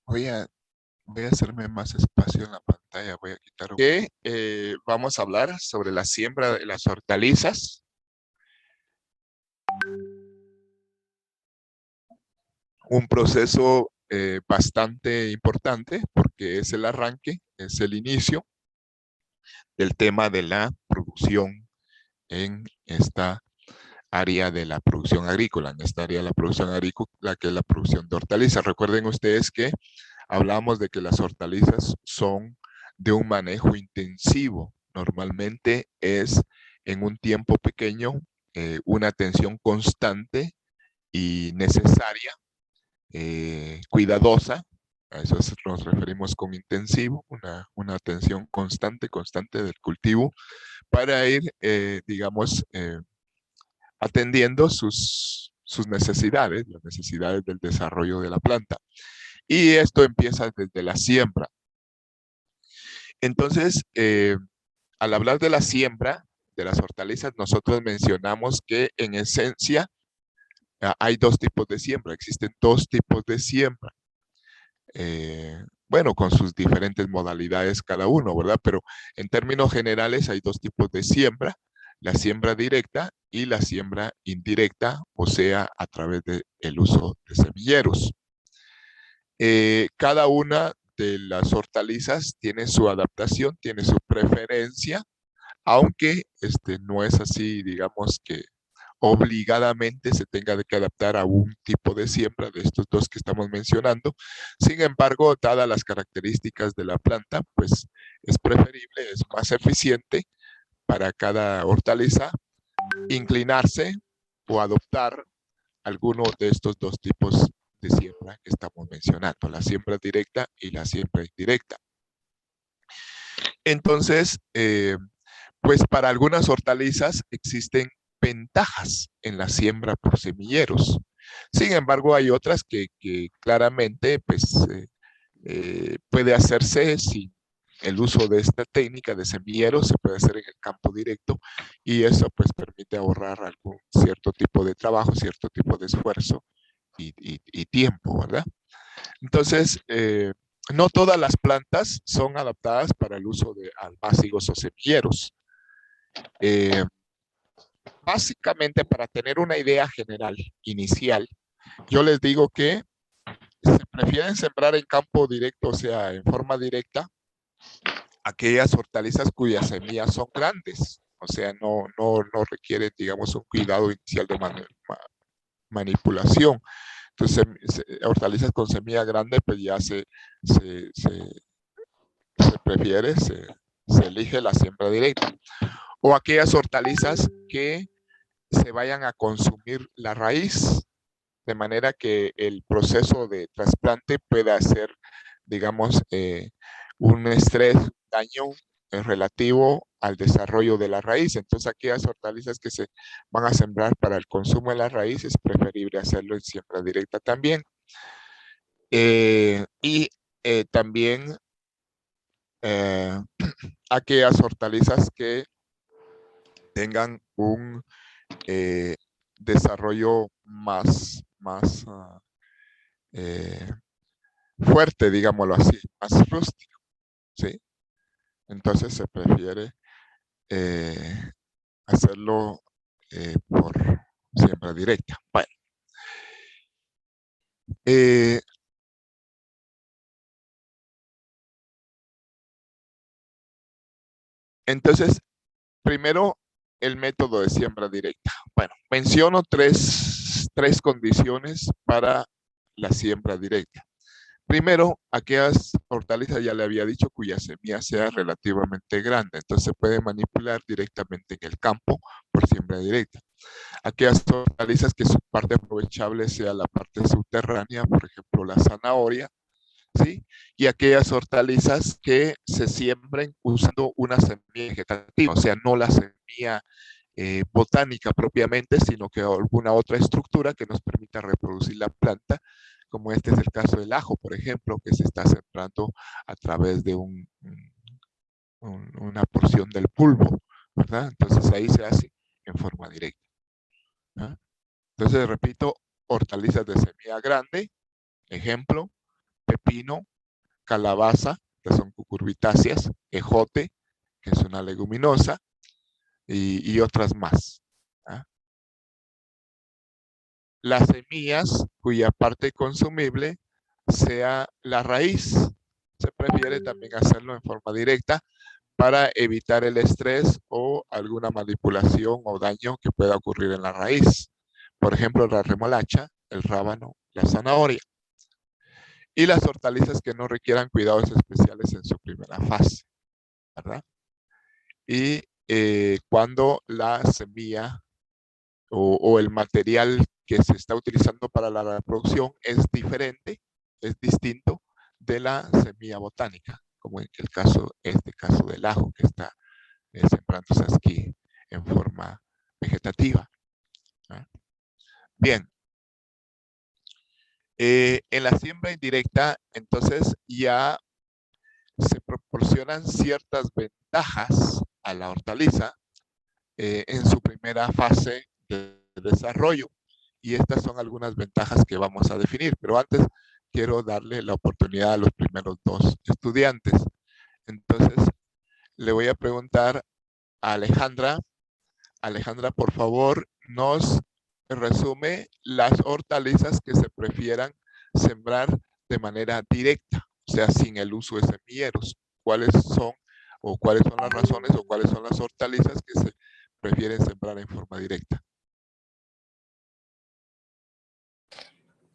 Voy a, voy a hacerme más espacio en la pantalla. Voy a quitar que vamos a hablar sobre la siembra de las hortalizas. Un proceso bastante importante porque es el arranque, es el inicio del tema de la producción en esta área de la producción agrícola, en esta área de la producción agrícola que es la producción de hortalizas. Recuerden ustedes que hablamos de que las hortalizas son de un manejo intensivo. Normalmente es en un tiempo pequeño, una atención constante y necesaria, cuidadosa. A eso nos referimos con intensivo, una atención constante del cultivo para ir, digamos, atendiendo sus necesidades, las necesidades del desarrollo de la planta. Y esto empieza desde la siembra. Entonces, al hablar de la siembra de las hortalizas, nosotros mencionamos que en esencia hay dos tipos de siembra, existen dos tipos de siembra. Bueno, con sus diferentes modalidades cada uno, ¿verdad? Pero en términos generales hay dos tipos de siembra, la siembra directa y la siembra indirecta, o sea, a través del uso de semilleros. Cada una de las hortalizas tiene su adaptación, tiene su preferencia, aunque no es así, digamos que obligadamente se tenga que adaptar a un tipo de siembra de estos dos que estamos mencionando. Sin embargo, dadas las características de la planta, pues es preferible, es más eficiente para cada hortaliza inclinarse o adoptar alguno de estos dos tipos de siembra que estamos mencionando, la siembra directa y la siembra indirecta. Entonces, pues para algunas hortalizas existen ventajas en la siembra por semilleros. Sin embargo, hay otras que claramente pues, puede hacerse sin el uso de esta técnica de semilleros, se puede hacer en el campo directo y eso pues permite ahorrar algún cierto tipo de trabajo, cierto tipo de esfuerzo y tiempo, ¿verdad? Entonces, no todas las plantas son adaptadas para el uso de almácigos o semilleros. Eh, Básicamente, para tener una idea general, inicial, yo les digo que se prefieren sembrar en campo directo, o sea, en forma directa, aquellas hortalizas cuyas semillas son grandes, o sea, no requiere, digamos, un cuidado inicial de manipulación. Entonces, hortalizas con semilla grande, pues ya se, se, se prefiere, se elige la siembra directa. O aquellas hortalizas que se vayan a consumir la raíz, de manera que el proceso de trasplante pueda ser, digamos, un estrés, daño relativo al desarrollo de la raíz. Entonces, aquellas hortalizas que se van a sembrar para el consumo de la raíz es preferible hacerlo en siembra directa también. Y también aquellas hortalizas que tengan un desarrollo más fuerte, digámoslo así, más rústico, ¿sí? Entonces se prefiere eh, hacerlo por siembra directa. Bueno, eh, entonces, primero, el método de siembra directa. Bueno, menciono tres condiciones para la siembra directa. Primero, aquellas hortalizas, ya le había dicho, cuya semilla sea relativamente grande, entonces se puede manipular directamente en el campo por siembra directa. Aquellas hortalizas que su parte aprovechable sea la parte subterránea, por ejemplo, la zanahoria, ¿sí? Y aquellas hortalizas que se siembren usando una semilla vegetativa, o sea, no la semilla botánica propiamente, sino que alguna otra estructura que nos permita reproducir la planta, como este es el caso del ajo, por ejemplo, que se está sembrando a través de una porción del bulbo, ¿verdad? Entonces ahí se hace en forma directa. ¿Ah? Entonces, repito, hortalizas de semilla grande Ejemplo, pepino, calabaza, que son cucurbitáceas, ejote, que es una leguminosa, y otras más. ¿Ah? Las semillas cuya parte consumible sea la raíz. Se prefiere también hacerlo en forma directa para evitar el estrés o alguna manipulación o daño que pueda ocurrir en la raíz. Por ejemplo, la remolacha, el rábano, la zanahoria. Y las hortalizas que no requieran cuidados especiales en su primera fase, ¿verdad? Y cuando la semilla o el material que se está utilizando para la reproducción es diferente, es distinto de la semilla botánica, como en el caso, este caso del ajo que está sembrándose aquí en forma vegetativa. ¿Ah? Bien, en la siembra indirecta, entonces ya se proporcionan ciertas ventajas a la hortaliza en su primera fase de desarrollo. Y estas son algunas ventajas que vamos a definir. Pero antes quiero darle la oportunidad a los primeros dos estudiantes. Entonces, le voy a preguntar a Alejandra. Alejandra, por favor, nos resume las hortalizas que se prefieran sembrar de manera directa, o sea, sin el uso de semilleros. ¿Cuáles son o cuáles son las razones o cuáles son las hortalizas que se prefieren sembrar en forma directa?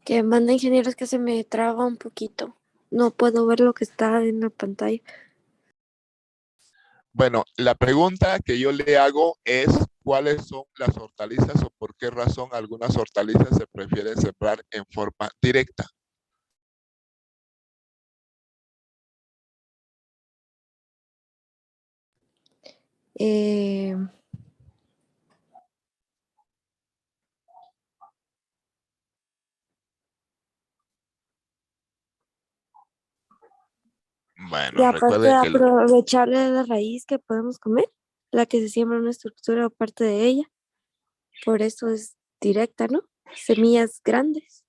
Que manda ingenieros que se me traba un poquito. No puedo ver lo que está en la pantalla. Bueno, la pregunta que yo le hago es ¿cuáles son las hortalizas o por qué razón algunas hortalizas se prefieren sembrar en forma directa? Eh, y Bueno, aparte de recuerden que aprovecharle la raíz que podemos comer, la que se siembra en una estructura o parte de ella, por eso es directa, ¿no? Semillas grandes.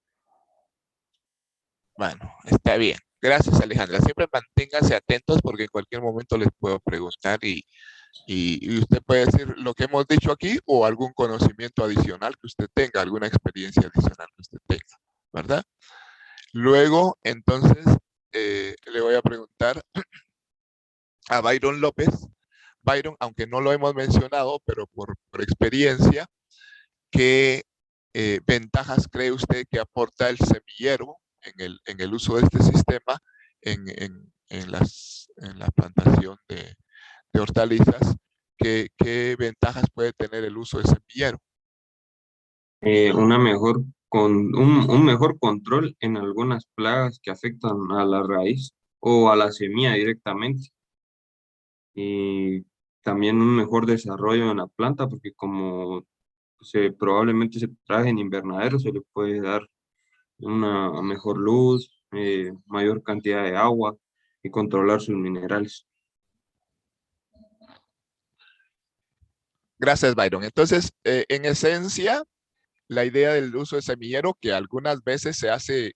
bueno, está bien. Gracias, Alejandra. Siempre manténganse atentos porque en cualquier momento les puedo preguntar y usted puede decir lo que hemos dicho aquí o algún conocimiento adicional que usted tenga, alguna experiencia adicional que usted tenga, ¿verdad? Luego, entonces, le voy a preguntar a Byron López. Byron, aunque no lo hemos mencionado, pero por experiencia, ¿qué ventajas cree usted que aporta el semillero en el uso de este sistema en la plantación de hortalizas? ¿Qué ventajas puede tener el uso de semillero? Una mejor un mejor control en algunas plagas que afectan a la raíz o a la semilla directamente. Y también un mejor desarrollo en la planta, porque como probablemente se trabaje en invernadero, se le puede dar una mejor luz, mayor cantidad de agua y controlar sus minerales. Gracias, Byron. Entonces, en esencia, la idea del uso de semillero, que algunas veces se hace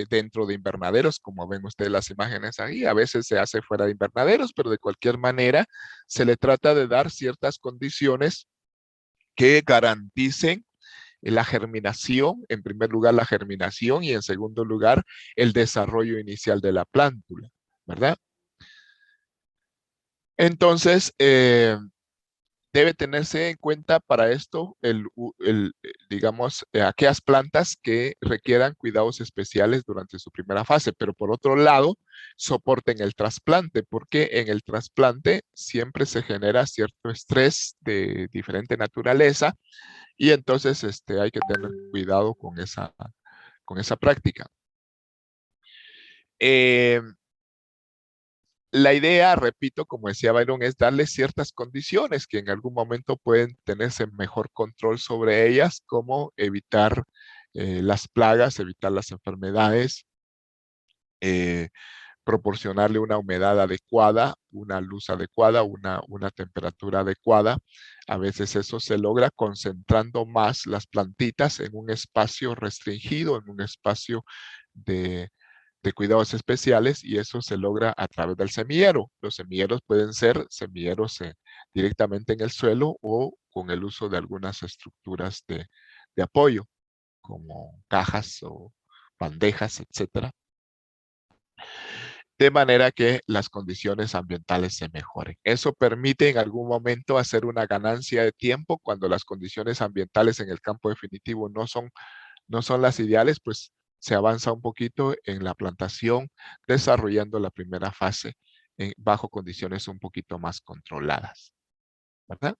dentro de invernaderos, como ven ustedes las imágenes ahí, a veces se hace fuera de invernaderos, pero de cualquier manera se le trata de dar ciertas condiciones que garanticen la germinación, en primer lugar la germinación y en segundo lugar el desarrollo inicial de la plántula, ¿verdad? Entonces, debe tenerse en cuenta para esto, digamos, aquellas plantas que requieran cuidados especiales durante su primera fase, pero por otro lado, soporten el trasplante, porque en el trasplante siempre se genera cierto estrés de diferente naturaleza y entonces hay que tener cuidado con esa práctica. Eh, La idea, repito, como decía Byron, es darle ciertas condiciones que en algún momento pueden tenerse mejor control sobre ellas, como evitar las plagas, evitar las enfermedades, eh, proporcionarle una humedad adecuada, una luz adecuada, una temperatura adecuada A veces eso se logra concentrando más las plantitas en un espacio restringido, en un espacio de cuidados especiales, y eso se logra a través del semillero. Los semilleros pueden ser semilleros directamente en el suelo o con el uso de algunas estructuras de apoyo, como cajas o bandejas, etcétera, de manera que las condiciones ambientales se mejoren. Eso permite en algún momento hacer una ganancia de tiempo cuando las condiciones ambientales en el campo definitivo no son las ideales, pues se avanza un poquito en la plantación, desarrollando la primera fase bajo condiciones un poquito más controladas, ¿verdad?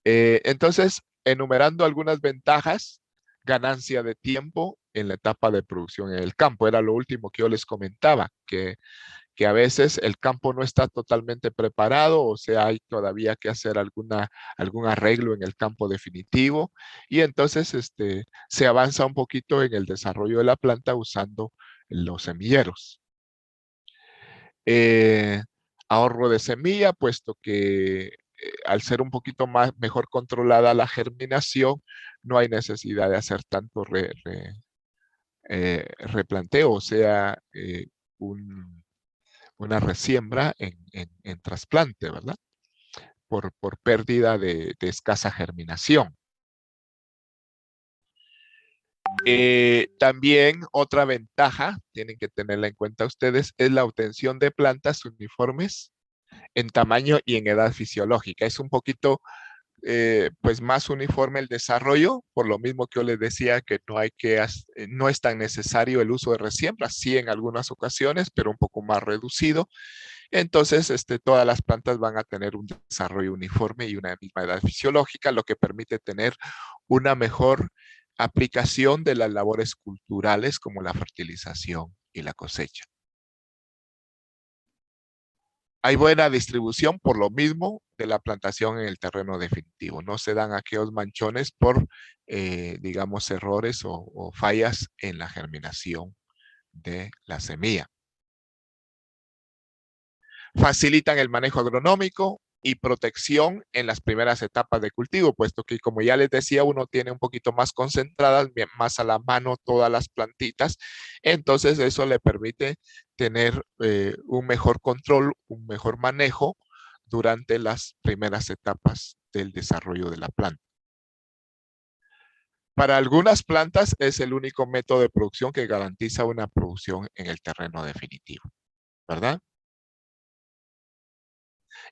Entonces, enumerando algunas ventajas: ganancia de tiempo en la etapa de producción en el campo. Era lo último que yo les comentaba, que a veces el campo no está totalmente preparado, o sea, hay todavía que hacer algún arreglo en el campo definitivo, y entonces se avanza un poquito en el desarrollo de la planta usando los semilleros. Ahorro de semilla, puesto que al ser un poquito mejor controlada la germinación, no hay necesidad de hacer tanto replanteo, o sea, una resiembra en trasplante, ¿verdad? Por pérdida de escasa germinación. También otra ventaja, tienen que tenerla en cuenta ustedes, es la obtención de plantas uniformes en tamaño y en edad fisiológica. Es un poquito pues más uniforme el desarrollo, por lo mismo que yo les decía que no es tan necesario el uso de resiembra, sí en algunas ocasiones, pero un poco más reducido. Entonces, todas las plantas van a tener un desarrollo uniforme y una misma edad fisiológica, lo que permite tener una mejor aplicación de las labores culturales como la fertilización y la cosecha. Hay buena distribución por lo mismo de la plantación en el terreno definitivo. No se dan aquellos manchones por, digamos, errores o fallas en la germinación de la semilla. Facilitan el manejo agronómico y protección en las primeras etapas de cultivo, puesto que, como ya les decía, uno tiene un poquito más concentradas, más a la mano todas las plantitas. Entonces eso le permite tener un mejor control, un mejor manejo durante las primeras etapas del desarrollo de la planta. Para algunas plantas es el único método de producción que garantiza una producción en el terreno definitivo, ¿verdad?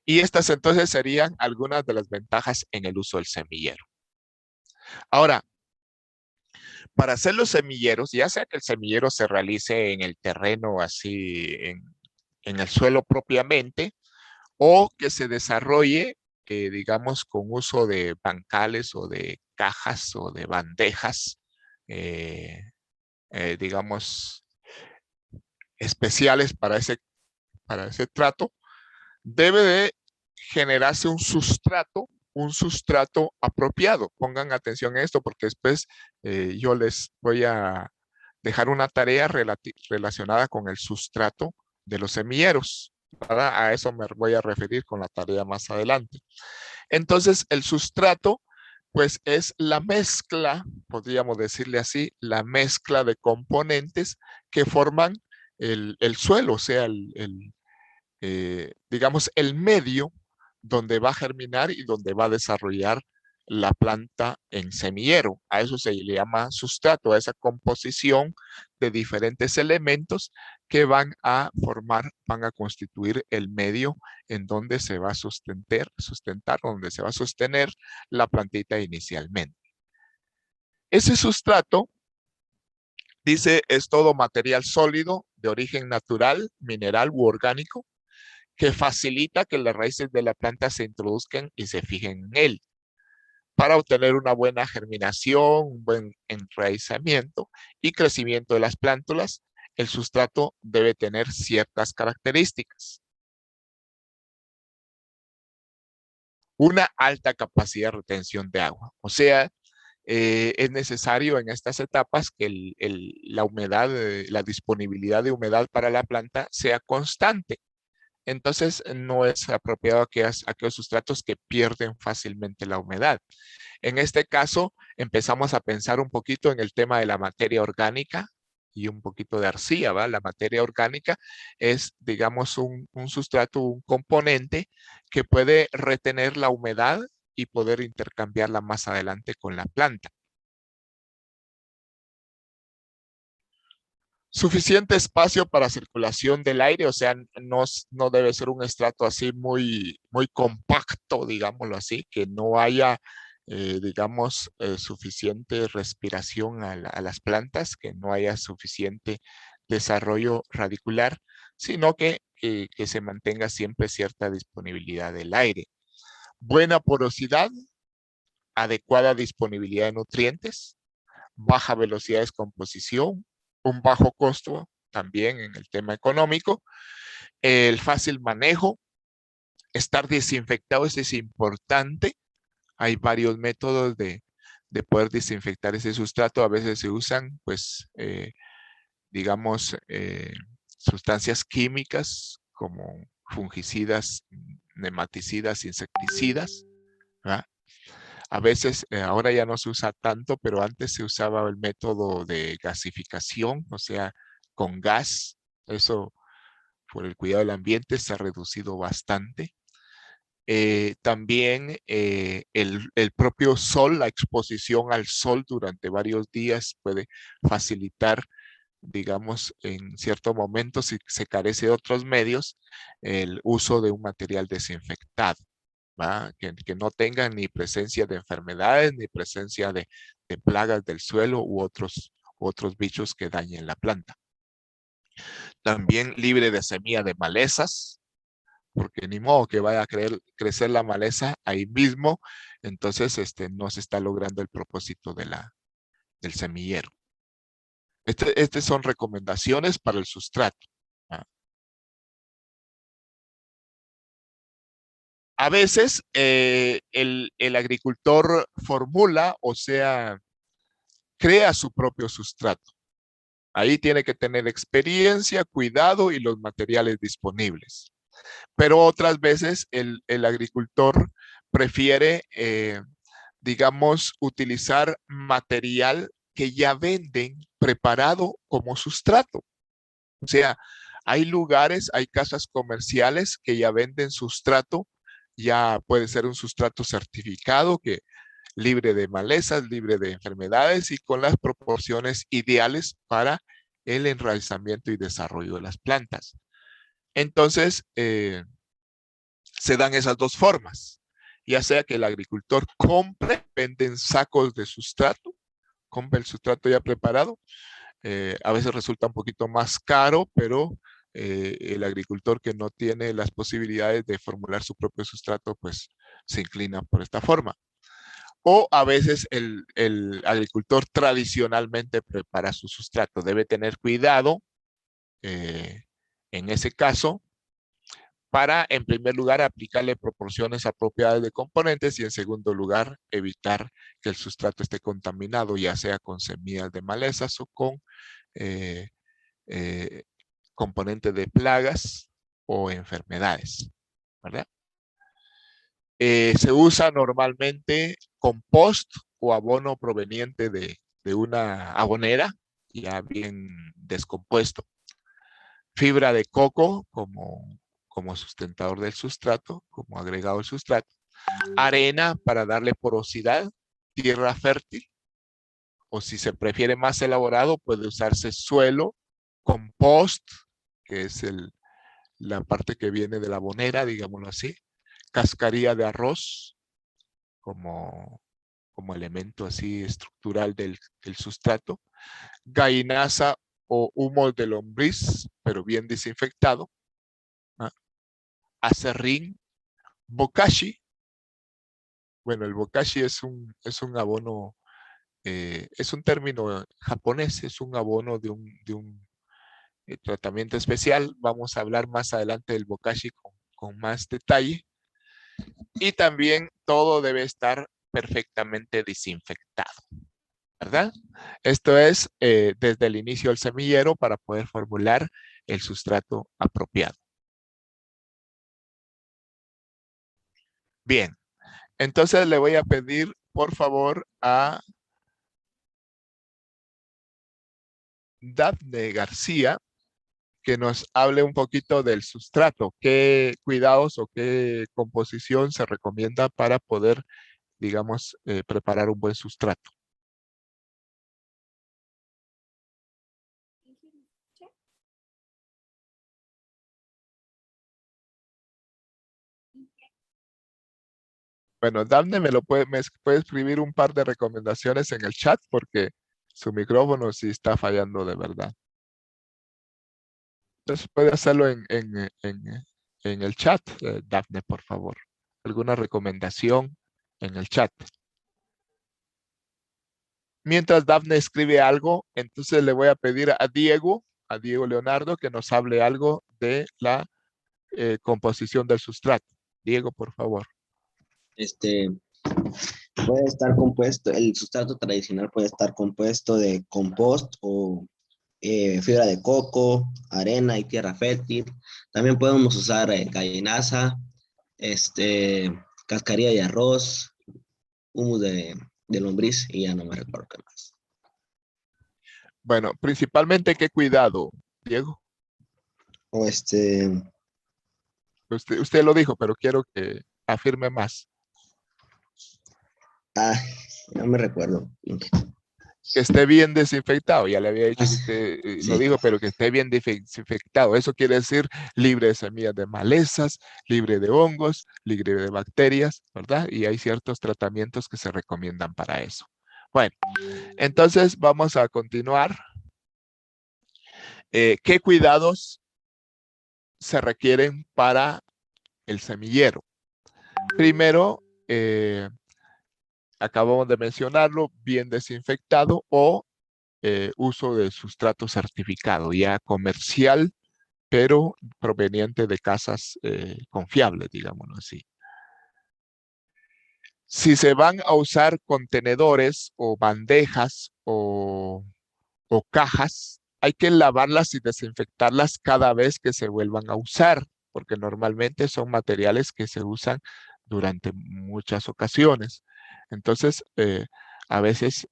Y estas entonces serían algunas de las ventajas en el uso del semillero. Ahora, para hacer los semilleros, ya sea que el semillero se realice en el terreno, así en el suelo propiamente, o que se desarrolle, digamos, con uso de bancales o de cajas o de bandejas, digamos, especiales para ese trato, debe de generarse un sustrato apropiado. Pongan atención a esto, porque después yo les voy a dejar una tarea relacionada con el sustrato de los semilleros, ¿verdad? A eso me voy a referir con la tarea más adelante. Entonces, el sustrato, pues es la mezcla, podríamos decirle así, la mezcla de componentes que forman el suelo, o sea, digamos, el medio donde va a germinar y donde va a desarrollar la planta en semillero. A eso se le llama sustrato, a esa composición de diferentes elementos que van a constituir el medio en donde se va a sustentar, donde se va a sostener la plantita inicialmente. Ese sustrato, dice, es todo material sólido de origen natural, mineral u orgánico, que facilita que las raíces de la planta se introduzcan y se fijen en él. Para obtener una buena germinación, un buen enraizamiento y crecimiento de las plántulas, el sustrato debe tener ciertas características. Una alta capacidad de retención de agua. O sea, es necesario en estas etapas que la humedad, la disponibilidad de humedad para la planta sea constante. entonces no es apropiado aquellos sustratos que pierden fácilmente la humedad. En este caso, empezamos a pensar un poquito en el tema de la materia orgánica y un poquito de arcilla, ¿va? La materia orgánica es, digamos, un sustrato, un componente que puede retener la humedad y poder intercambiarla más adelante con la planta. Suficiente espacio para circulación del aire, o sea, no debe ser un estrato así muy compacto, digámoslo así, que no haya, digamos, suficiente respiración a las plantas, que no haya suficiente desarrollo radicular, sino que se mantenga siempre cierta disponibilidad del aire. Buena porosidad, adecuada disponibilidad de nutrientes, baja velocidad de descomposición, un bajo costo también en el tema económico, el fácil manejo, estar desinfectado, eso es importante. Hay varios métodos de poder desinfectar ese sustrato. A veces se usan, pues, digamos, sustancias químicas como fungicidas, nematicidas, insecticidas, ¿verdad? A veces, ahora ya no se usa tanto, pero antes se usaba el método de gasificación, o sea, con gas. Eso, por el cuidado del ambiente, se ha reducido bastante. También el propio sol, la exposición al sol durante varios días puede facilitar, digamos, en cierto momento, si se carece de otros medios, el uso de un material desinfectado. Que no tengan ni presencia de enfermedades, ni presencia de plagas del suelo u otros bichos que dañen la planta. También libre de semilla de malezas, porque ni modo que vaya a crecer la maleza ahí mismo, entonces no se está logrando el propósito del semillero. Estas son recomendaciones para el sustrato. A veces el agricultor formula, o sea, crea su propio sustrato. Ahí tiene que tener experiencia, cuidado y los materiales disponibles. Pero otras veces el agricultor prefiere, digamos, utilizar material que ya venden preparado como sustrato. O sea, hay lugares, hay casas comerciales que ya venden sustrato, ya puede ser un sustrato certificado que libre de malezas, libre de enfermedades y con las proporciones ideales para el enraizamiento y desarrollo de las plantas. Entonces, se dan esas dos formas, ya sea que el agricultor compre, venden sacos de sustrato, compra el sustrato ya preparado, a veces resulta un poquito más caro, pero el agricultor que no tiene las posibilidades de formular su propio sustrato, pues se inclina por esta forma. O a veces el agricultor tradicionalmente prepara su sustrato. Debe tener cuidado en ese caso para, en primer lugar, aplicarle proporciones apropiadas de componentes y, en segundo lugar, evitar que el sustrato esté contaminado, ya sea con semillas de malezas o con eh, componentes de plagas o enfermedades, ¿verdad? Se usa normalmente compost o abono proveniente de una abonera ya bien descompuesto. Fibra de coco como sustentador del sustrato, como agregado al sustrato. Arena para darle porosidad. Tierra fértil. O si se prefiere más elaborado, puede usarse suelo, compost, que es la parte que viene de la abonera, digámoslo así. Cascarilla de arroz, como elemento así estructural del sustrato. Gallinaza o humo de lombriz, pero bien desinfectado. Acerrín, bokashi. Bueno, el bokashi es un abono, es un término japonés, es un abono de un tratamiento especial. Vamos a hablar más adelante del bokashi con más detalle. Y también todo debe estar perfectamente desinfectado, ¿verdad? Esto es desde el inicio del semillero para poder formular el sustrato apropiado. Bien, entonces le voy a pedir, por favor, a Dafne García que nos hable un poquito del sustrato. ¿Qué cuidados o qué composición se recomienda para poder, digamos, preparar un buen sustrato? Bueno, Dafne me puede escribir un par de recomendaciones en el chat porque su micrófono sí está fallando de verdad. Entonces puede hacerlo en el chat, Dafne, por favor. ¿Alguna recomendación en el chat? Mientras Dafne escribe algo, entonces le voy a pedir a Diego Leonardo, que nos hable algo de la composición del sustrato. Diego, por favor. Este puede estar compuesto, el sustrato tradicional puede estar compuesto de compost o fibra de coco, arena y tierra fértil. También podemos usar gallinaza, cascarilla de arroz, humus de lombriz y ya no me recuerdo qué más. Bueno, principalmente, ¿qué cuidado, Diego? O Usted lo dijo, pero quiero que afirme más. no me recuerdo. Que esté bien desinfectado. Ya le había dicho que Sí, usted lo sí. dijo, pero que esté bien desinfectado. Eso quiere decir libre de semillas de malezas, libre de hongos, libre de bacterias, ¿verdad? Y hay ciertos tratamientos que se recomiendan para eso. Bueno, entonces vamos a continuar. ¿Qué cuidados se requieren para el semillero? Primero, acabamos de mencionarlo, bien desinfectado o uso de sustrato certificado, ya comercial, pero proveniente de casas confiables, digámoslo así. Si se van a usar contenedores o bandejas o cajas, hay que lavarlas y desinfectarlas cada vez que se vuelvan a usar, porque normalmente son materiales que se usan durante muchas ocasiones. Entonces, a veces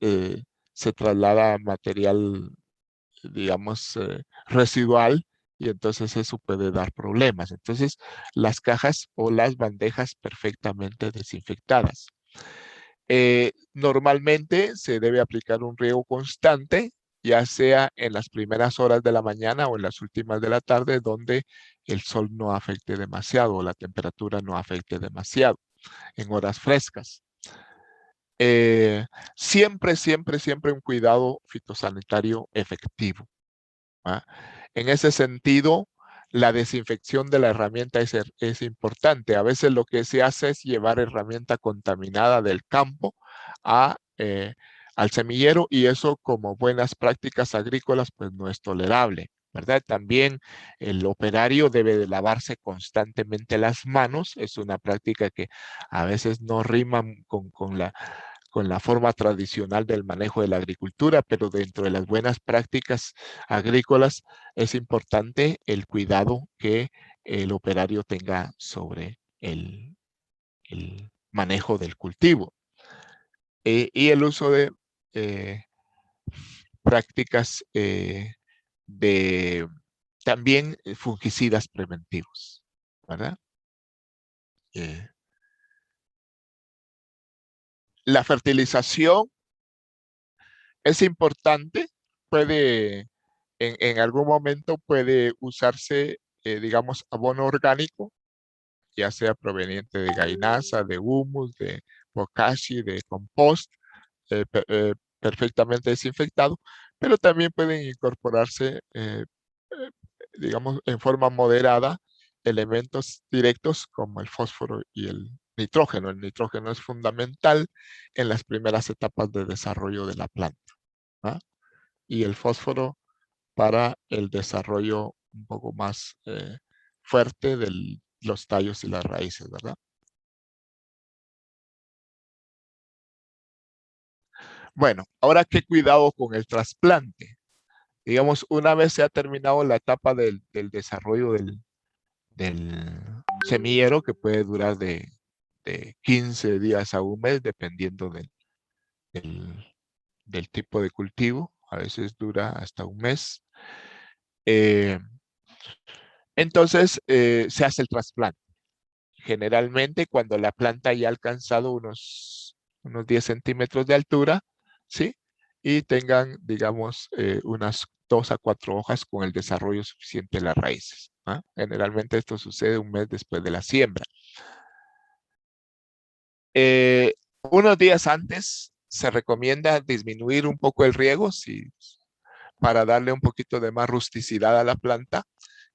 se traslada material, digamos, residual y entonces eso puede dar problemas. Entonces, las cajas o las bandejas perfectamente desinfectadas. Normalmente se debe aplicar un riego constante, ya sea en las primeras horas de la mañana o en las últimas de la tarde, donde el sol no afecte demasiado o la temperatura no afecte demasiado, en horas frescas. Siempre, siempre, siempre un cuidado fitosanitario efectivo. ¿Va? En ese sentido, la desinfección de la herramienta es importante. A veces lo que se hace es llevar herramienta contaminada del campo al semillero y eso, como buenas prácticas agrícolas, pues no es tolerable, ¿verdad? También el operario debe de lavarse constantemente las manos. Es una práctica que a veces no rima con la forma tradicional del manejo de la agricultura, pero dentro de las buenas prácticas agrícolas es importante el cuidado que el operario tenga sobre el manejo del cultivo y el uso de prácticas de también fungicidas preventivos, ¿verdad? La fertilización es importante, en algún momento puede usarse, digamos, abono orgánico, ya sea proveniente de gallinaza, de humus, de bokashi, de compost, perfectamente desinfectado, pero también pueden incorporarse, digamos, en forma moderada, elementos directos como el fósforo y el nitrógeno. El nitrógeno es fundamental en las primeras etapas de desarrollo de la planta, ¿ah? Y el fósforo para el desarrollo un poco más fuerte de los tallos y las raíces, ¿verdad? Bueno, ahora qué cuidado con el trasplante. Digamos, una vez se ha terminado la etapa del desarrollo del semillero, que puede durar de de 15 días a un mes, dependiendo del tipo de cultivo. A veces dura hasta un mes. Entonces, se hace el trasplante. Generalmente, cuando la planta ya ha alcanzado unos 10 centímetros de altura, ¿sí? Y tengan, digamos, unas 2 a 4 hojas con el desarrollo suficiente de las raíces. ¿Ah? Generalmente esto sucede un mes después de la siembra. Unos días antes se recomienda disminuir un poco el riego para darle un poquito de más rusticidad a la planta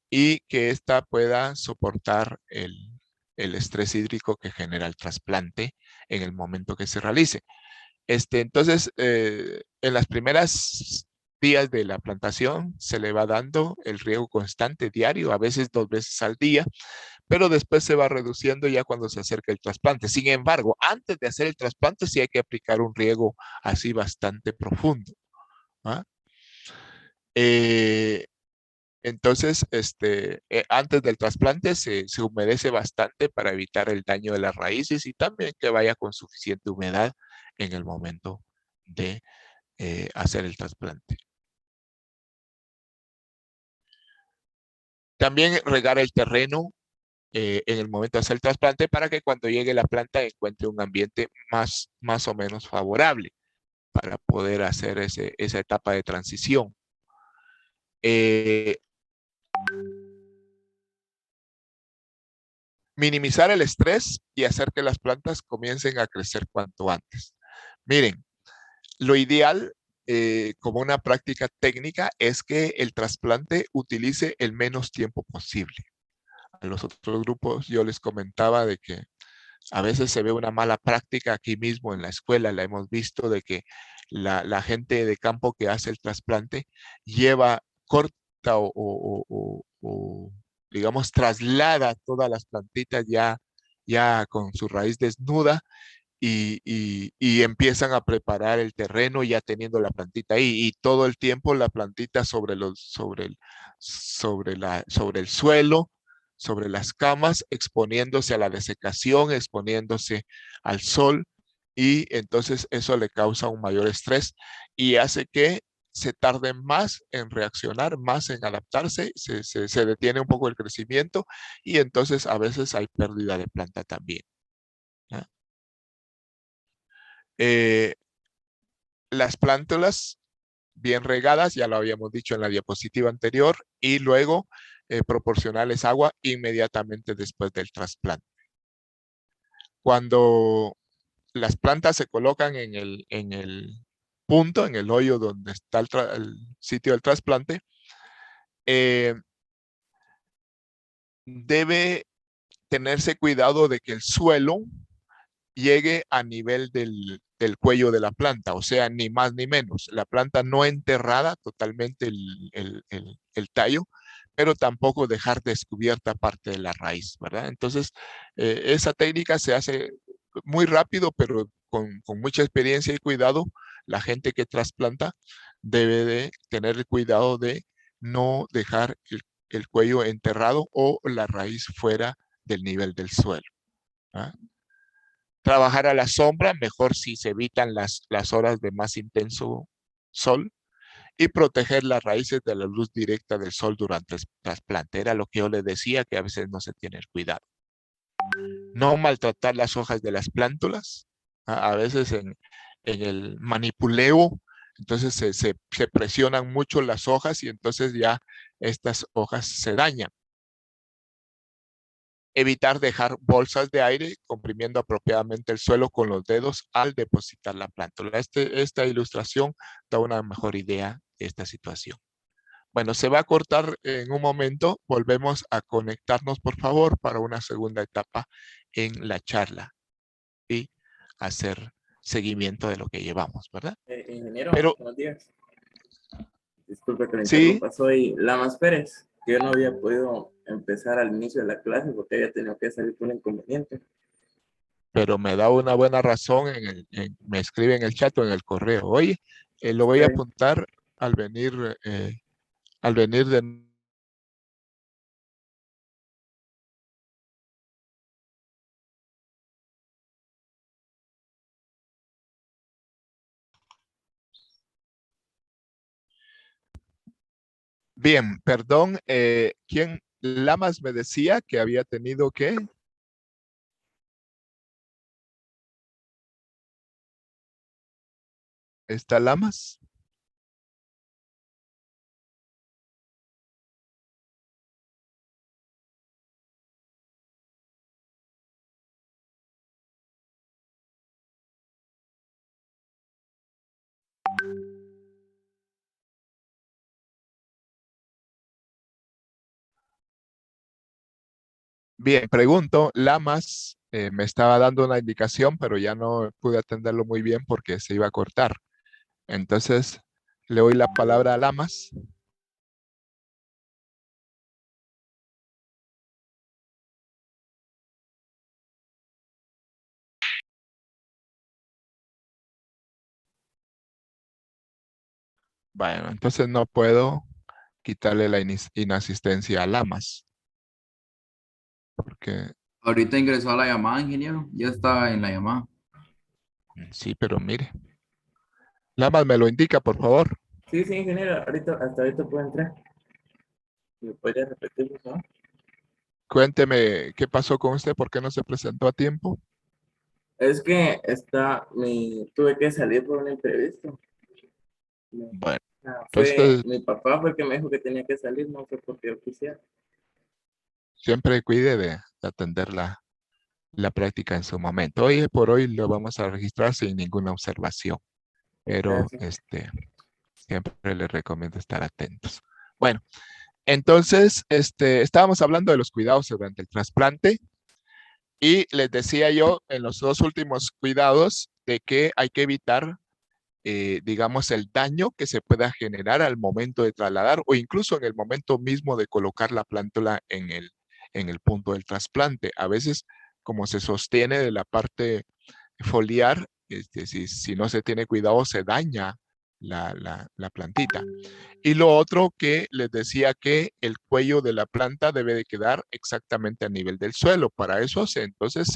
y que ésta pueda soportar el estrés hídrico que genera el trasplante en el momento que se realice. Entonces, en las primeras días de la plantación se le va dando el riego constante diario, a veces 2 veces al día, pero después se va reduciendo ya cuando se acerca el trasplante. Sin embargo, antes de hacer el trasplante sí hay que aplicar un riego así bastante profundo. ¿Ah? Entonces, antes del trasplante se humedece bastante para evitar el daño de las raíces y también que vaya con suficiente humedad en el momento de hacer el trasplante. También regar el terreno en el momento de hacer el trasplante para que cuando llegue la planta encuentre un ambiente más o menos favorable para poder hacer esa etapa de transición. Minimizar el estrés y hacer que las plantas comiencen a crecer cuanto antes. Miren, lo ideal como una práctica técnica es que el trasplante utilice el menos tiempo posible. A los otros grupos yo les comentaba de que a veces se ve una mala práctica aquí mismo en la escuela, la hemos visto de que la gente de campo que hace el trasplante corta o, digamos, traslada todas las plantitas ya con su raíz desnuda y empiezan a preparar el terreno ya teniendo la plantita ahí y todo el tiempo la plantita sobre el suelo, sobre las camas, exponiéndose a la desecación, exponiéndose al sol y entonces eso le causa un mayor estrés y hace que se tarde más en reaccionar, más en adaptarse, se detiene un poco el crecimiento y entonces a veces hay pérdida de planta también. ¿Ah? Las plántulas bien regadas, ya lo habíamos dicho en la diapositiva anterior, y luego proporcionarles agua inmediatamente después del trasplante. Cuando las plantas se colocan en el punto, en el hoyo donde está el sitio del trasplante, debe tenerse cuidado de que el suelo llegue a nivel del cuello de la planta, o sea, ni más ni menos. La planta no enterrada totalmente el tallo, pero tampoco dejar descubierta parte de la raíz, ¿verdad? Entonces, esa técnica se hace muy rápido, pero con mucha experiencia y cuidado. La gente que trasplanta debe de tener el cuidado de no dejar el cuello enterrado o la raíz fuera del nivel del suelo. ¿Ah? Trabajar a la sombra, mejor si se evitan las horas de más intenso sol y proteger las raíces de la luz directa del sol durante el trasplante. Era lo que yo les decía, que a veces no se tiene el cuidado. No maltratar las hojas de las plántulas. A veces en el manipuleo, entonces se presionan mucho las hojas y entonces ya estas hojas se dañan. Evitar dejar bolsas de aire comprimiendo apropiadamente el suelo con los dedos al depositar la plántula. Esta ilustración da una mejor idea de esta situación. Bueno, se va a cortar en un momento. Volvemos a conectarnos, por favor, para una segunda etapa en la charla y hacer seguimiento de lo que llevamos, ¿verdad? Ingeniero, Pero, buenos días. Disculpe que le sí, interrumpa, soy Lamas Pérez, que yo no había podido empezar al inicio de la clase porque había tenido que salir por un inconveniente. pero me da una buena razón, me escribe en el chat o en el correo. Oye, lo voy a Okay. apuntar al venir de Bien, perdón, ¿quién? Lamas me decía que había tenido que... ¿Está Lamas? Bien, pregunto, Lamas me estaba dando una indicación, pero ya no pude atenderlo muy bien porque se iba a cortar. Entonces, le doy la palabra a Lamas. Bueno, entonces no puedo quitarle la inasistencia a Lamas, porque Ahorita ingresó a la llamada, ingeniero. Ya está en la llamada. sí, pero mire. Lamas me lo indica, por favor. Sí, sí, ingeniero, hasta ahorita puedo entrar. ¿Me puede repetir, por favor? Cuénteme qué pasó con usted, por qué no se presentó a tiempo. Es que tuve que salir por un imprevisto. Bueno, Fue entonces mi papá fue el que me dijo que tenía que salir, no fue porque yo quisiera. siempre cuide de atender la práctica en su momento. Hoy por hoy lo vamos a registrar sin ninguna observación, pero Gracias. siempre les recomiendo estar atentos. Bueno, entonces estábamos hablando de los cuidados durante el trasplante y les decía yo en los dos últimos cuidados de que hay que evitar, digamos, el daño que se pueda generar al momento de trasladar o incluso en el momento mismo de colocar la plántula en el punto del trasplante. A veces, como se sostiene de la parte foliar, si no se tiene cuidado, se daña la plantita. Y lo otro que les decía que el cuello de la planta debe de quedar exactamente a nivel del suelo. Para eso entonces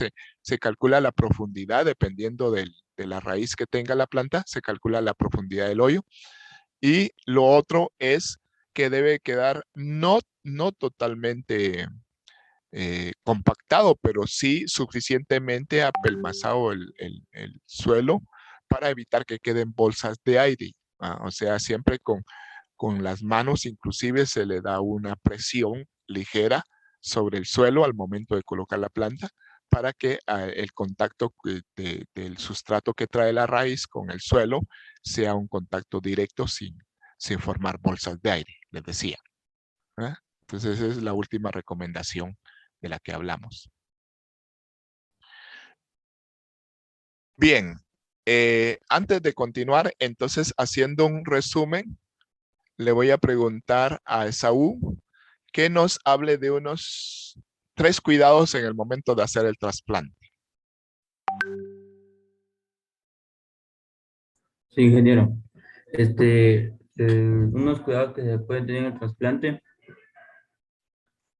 se calcula la profundidad dependiendo de la raíz que tenga la planta, se calcula la profundidad del hoyo. Y lo otro es que debe quedar no totalmente compactado, pero sí suficientemente apelmazado el suelo para evitar que queden bolsas de aire. O sea, siempre con las manos inclusive se le da una presión ligera sobre el suelo al momento de colocar la planta para que el contacto del sustrato que trae la raíz con el suelo sea un contacto directo sin formar bolsas de aire, les decía. Entonces esa es la última recomendación de la que hablamos. Bien, antes de continuar, entonces haciendo un resumen, le voy a preguntar a Esaú que nos hable de unos 3 cuidados en el momento de hacer el trasplante. Sí, ingeniero. Unos cuidados que se pueden tener en el trasplante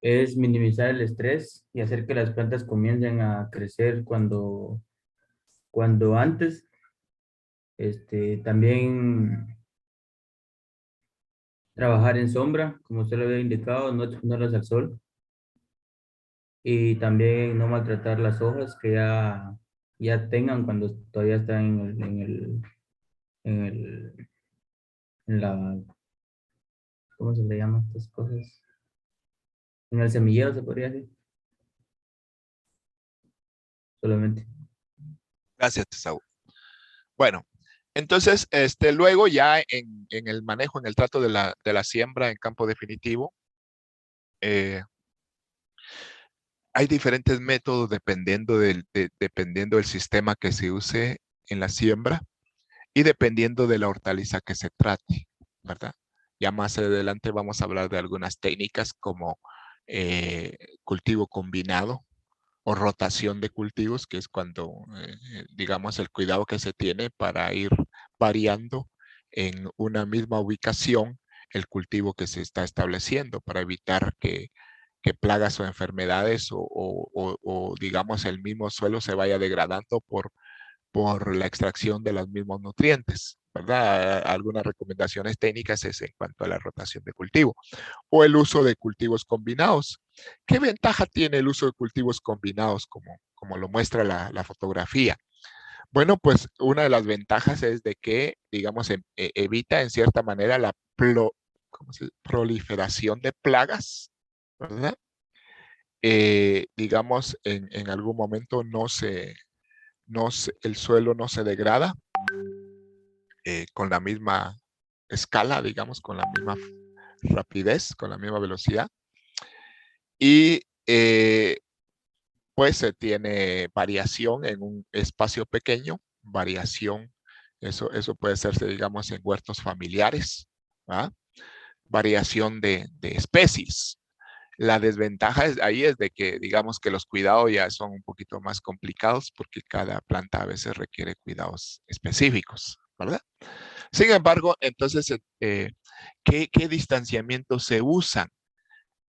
es minimizar el estrés y hacer que las plantas comiencen a crecer cuando antes. También trabajar en sombra, como usted lo había indicado, no exponerlas al sol. Y también no maltratar las hojas que ya tengan cuando todavía están en el, en la, ¿cómo se le llama estas cosas? En el semillero se podría decir, solamente. Gracias, Esaú. Bueno, entonces, luego ya en el manejo, en el trato de la siembra en campo definitivo, hay diferentes métodos dependiendo del sistema que se use en la siembra y dependiendo de la hortaliza que se trate, ¿verdad? Ya más adelante vamos a hablar de algunas técnicas como cultivo combinado o rotación de cultivos, que es cuando, digamos, el cuidado que se tiene para ir variando en una misma ubicación el cultivo que se está estableciendo para evitar que plagas o enfermedades o, digamos, el mismo suelo se vaya degradando por la extracción de los mismos nutrientes, ¿verdad? Algunas recomendaciones técnicas es en cuanto a la rotación de cultivo o el uso de cultivos combinados. ¿Qué ventaja tiene el uso de cultivos combinados como lo muestra la fotografía? Bueno, pues una de las ventajas es de que, digamos, evita en cierta manera la proliferación de plagas, ¿verdad? Digamos, en algún momento el suelo no se degrada con la misma escala, digamos, con la misma rapidez, con la misma velocidad. Y pues se tiene variación en un espacio pequeño, variación, eso puede hacerse, digamos, en huertos familiares, ¿va? Variación de especies. La desventaja ahí es de que, digamos, que los cuidados ya son un poquito más complicados porque cada planta a veces requiere cuidados específicos, ¿verdad? Sin embargo, entonces, ¿qué distanciamientos se usan?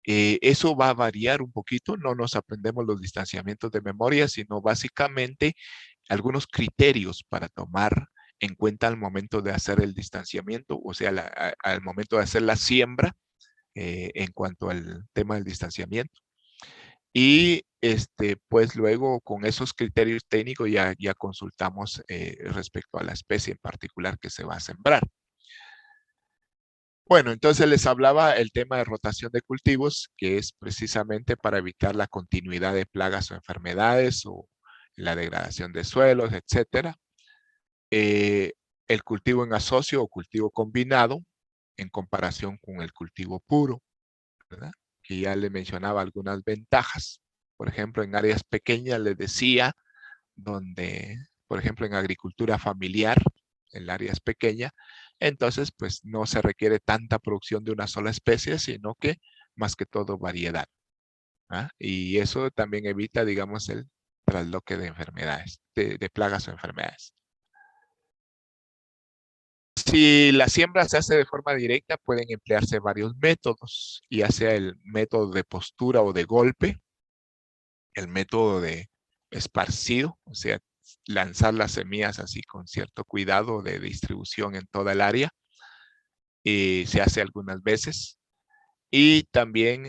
Eso va a variar un poquito, no nos aprendemos los distanciamientos de memoria, sino básicamente algunos criterios para tomar en cuenta al momento de hacer el distanciamiento, o sea, al momento de hacer la siembra en cuanto al tema del distanciamiento. Y pues luego con esos criterios técnicos ya consultamos respecto a la especie en particular que se va a sembrar. Bueno, entonces les hablaba el tema de rotación de cultivos, que es precisamente para evitar la continuidad de plagas o enfermedades o la degradación de suelos, etcétera. El cultivo en asocio o cultivo combinado en comparación con el cultivo puro, ¿verdad? Que ya le mencionaba algunas ventajas. Por ejemplo, en áreas pequeñas les decía, donde, por ejemplo, en agricultura familiar, el área es pequeña, entonces pues no se requiere tanta producción de una sola especie, sino que más que todo variedad. ¿Ah? Y eso también evita, digamos, el trasloque de enfermedades, de plagas o enfermedades. Si la siembra se hace de forma directa, pueden emplearse varios métodos, ya sea el método de postura o de golpe, el método de esparcido, o sea, lanzar las semillas así con cierto cuidado de distribución en toda el área. Se hace algunas veces. Y también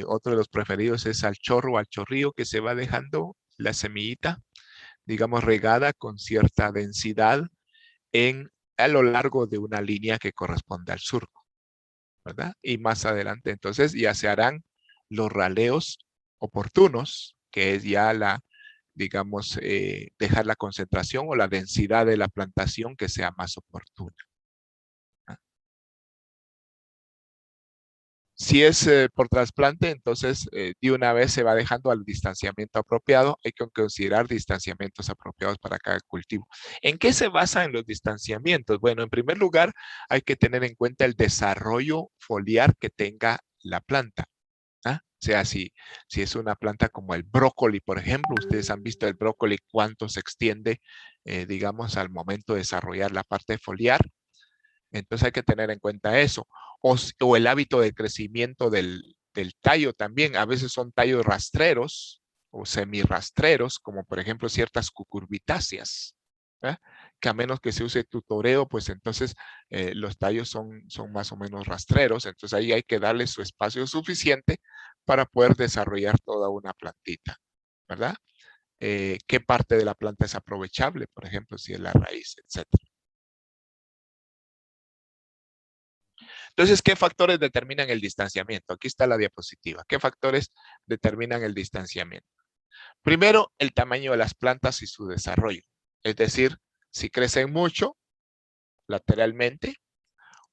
otro de los preferidos es al chorro o al chorrillo, que se va dejando la semillita, digamos, regada con cierta densidad a lo largo de una línea que corresponde al surco, ¿verdad? Y más adelante, entonces, ya se harán los raleos oportunos, que es ya digamos, dejar la concentración o la densidad de la plantación que sea más oportuna. Si es por trasplante, entonces de una vez se va dejando al distanciamiento apropiado. Hay que considerar distanciamientos apropiados para cada cultivo. ¿En qué se basan los distanciamientos? Bueno, en primer lugar, hay que tener en cuenta el desarrollo foliar que tenga la planta. ¿Ah? O sea, si es una planta como el brócoli, por ejemplo, ustedes han visto el brócoli, cuánto se extiende, digamos, al momento de desarrollar la parte foliar. Entonces hay que tener en cuenta eso. O el hábito de crecimiento del tallo también. A veces son tallos rastreros o semirrastreros, como por ejemplo ciertas cucurbitáceas, que a menos que se use tutoreo, pues entonces los tallos son más o menos rastreros. Entonces ahí hay que darle su espacio suficiente para poder desarrollar toda una plantita, ¿verdad? ¿Qué parte de la planta es aprovechable? Por ejemplo, si es la raíz, etcétera. Entonces, ¿qué factores determinan el distanciamiento? Aquí está la diapositiva. ¿Qué factores determinan el distanciamiento? Primero, el tamaño de las plantas y su desarrollo. Es decir, si crecen mucho lateralmente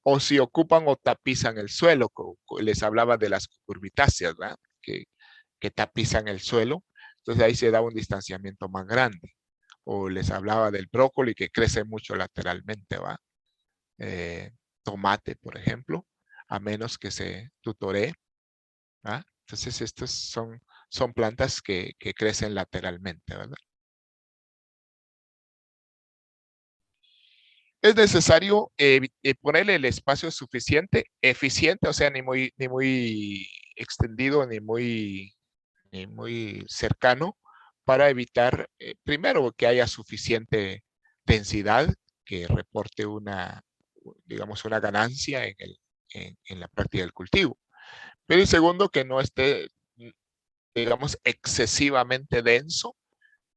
o si ocupan o tapizan el suelo. Les hablaba de las cucurbitáceas, ¿verdad? Que tapizan el suelo. Entonces ahí se da un distanciamiento más grande. O les hablaba del brócoli que crece mucho lateralmente, ¿va? Tomate, por ejemplo, a menos que se tutoree. ¿Ah? Entonces, estas son plantas que crecen lateralmente, ¿verdad? Es necesario ponerle el espacio suficiente, eficiente, o sea, ni muy extendido, ni muy cercano, para evitar, primero, que haya suficiente densidad que reporte digamos, una ganancia en la práctica del cultivo. Pero el segundo, que no esté, digamos, excesivamente denso,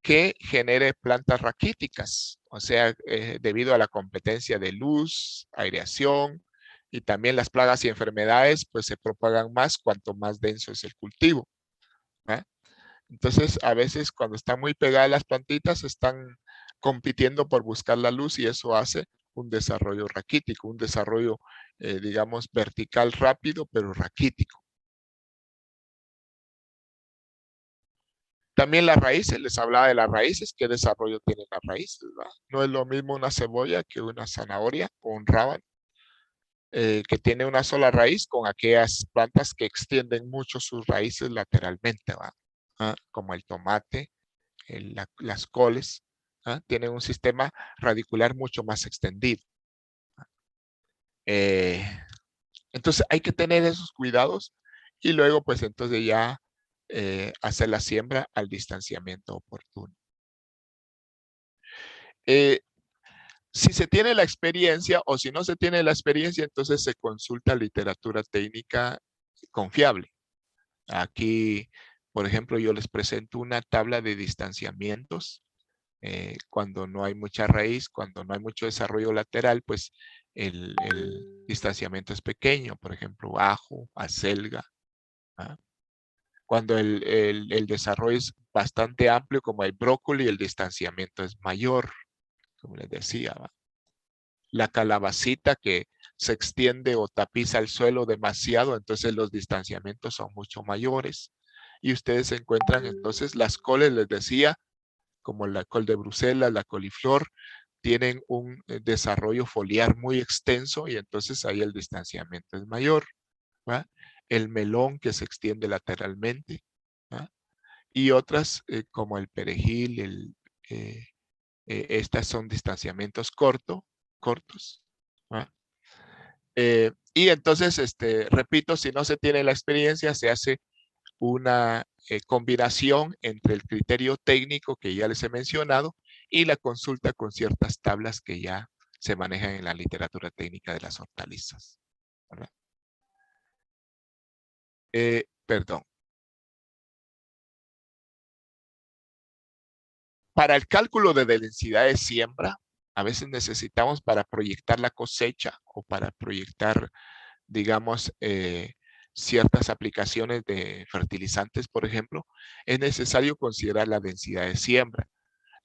que genere plantas raquíticas, o sea, debido a la competencia de luz, aireación, y también las plagas y enfermedades, pues se propagan más cuanto más denso es el cultivo. ¿Ah? Entonces, a veces cuando están muy pegadas las plantitas, están compitiendo por buscar la luz y eso hace un desarrollo raquítico, un desarrollo, digamos, vertical rápido, pero raquítico. También las raíces, les hablaba de las raíces, qué desarrollo tienen las raíces, ¿verdad? No es lo mismo una cebolla que una zanahoria o un rábano, que tiene una sola raíz, con aquellas plantas que extienden mucho sus raíces lateralmente, ¿va? Como el tomate, las coles, tienen un sistema radicular mucho más extendido. Entonces hay que tener esos cuidados y luego pues entonces ya hacer la siembra al distanciamiento oportuno. Si se tiene la experiencia o si no se tiene la experiencia, entonces se consulta literatura técnica confiable. Aquí, por ejemplo, yo les presento una tabla de distanciamientos. Cuando no hay mucha raíz, cuando no hay mucho desarrollo lateral, pues el distanciamiento es pequeño. Por ejemplo, ajo, acelga. ¿Ah? Cuando el desarrollo es bastante amplio, como el brócoli, el distanciamiento es mayor, como les decía, ¿va? La calabacita que se extiende o tapiza el suelo demasiado, entonces los distanciamientos son mucho mayores. Y ustedes encuentran entonces las coles, les decía, como la col de Bruselas, la coliflor, tienen un desarrollo foliar muy extenso y entonces ahí el distanciamiento es mayor. ¿Va? El melón que se extiende lateralmente. ¿Va? Y otras como el perejil, estas son distanciamientos cortos. ¿Va? Y entonces, repito, si no se tiene la experiencia, se hace una combinación entre el criterio técnico que ya les he mencionado y la consulta con ciertas tablas que ya se manejan en la literatura técnica de las hortalizas. ¿Verdad? Perdón. Para el cálculo de densidad de siembra, a veces necesitamos para proyectar la cosecha o para proyectar, digamos, ciertas aplicaciones de fertilizantes, por ejemplo, es necesario considerar la densidad de siembra.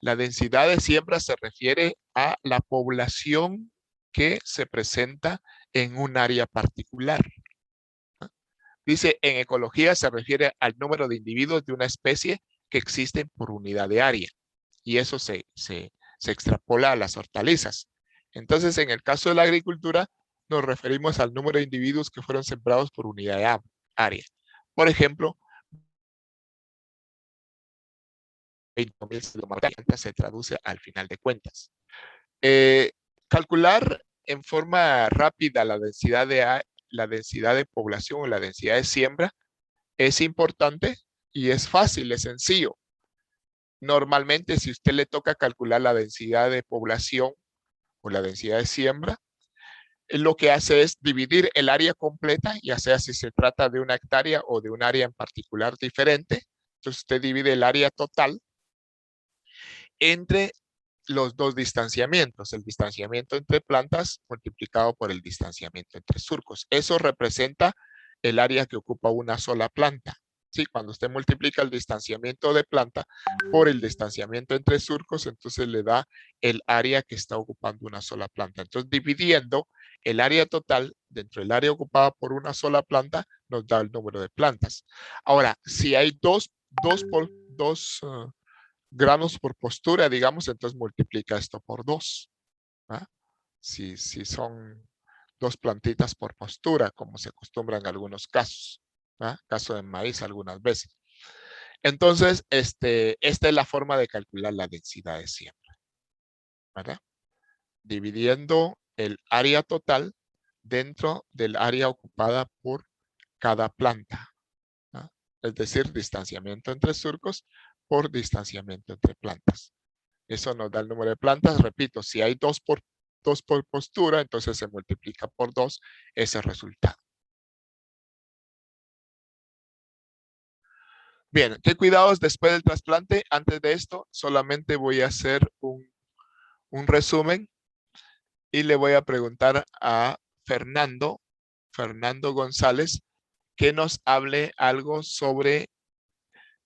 La densidad de siembra se refiere a la población que se presenta en un área particular. Dice, en ecología se refiere al número de individuos de una especie que existen por unidad de área. Y eso se extrapola a las hortalizas. Entonces, en el caso de la agricultura, nos referimos al número de individuos que fueron sembrados por unidad de área. Por ejemplo, 20.000 se traduce al final de cuentas. Calcular en forma rápida la densidad de población o la densidad de siembra es importante y es fácil, es sencillo. Normalmente, si usted le toca calcular la densidad de población o la densidad de siembra, lo que hace es dividir el área completa, ya sea si se trata de una hectárea o de un área en particular diferente. Entonces usted divide el área total entre los dos distanciamientos, el distanciamiento entre plantas multiplicado por el distanciamiento entre surcos. Eso representa el área que ocupa una sola planta. Sí, cuando usted multiplica el distanciamiento de planta por el distanciamiento entre surcos, entonces le da el área que está ocupando una sola planta. Entonces, dividiendo el área total dentro del área ocupada por una sola planta, nos da el número de plantas. Ahora, si hay dos granos por postura, digamos, entonces multiplica esto por 2. Si son 2 plantitas por postura, como se acostumbra en algunos casos. Caso de maíz algunas veces. Entonces, esta es la forma de calcular la densidad de siembra. ¿Verdad? Dividiendo el área total dentro del área ocupada por cada planta. Es decir, distanciamiento entre surcos por distanciamiento entre plantas. Eso nos da el número de plantas. Repito, si hay 2 2 por postura, entonces se multiplica por 2 ese resultado. Bien, ¿qué cuidados después del trasplante? Antes de esto, solamente voy a hacer un resumen y le voy a preguntar a Fernando González, que nos hable algo sobre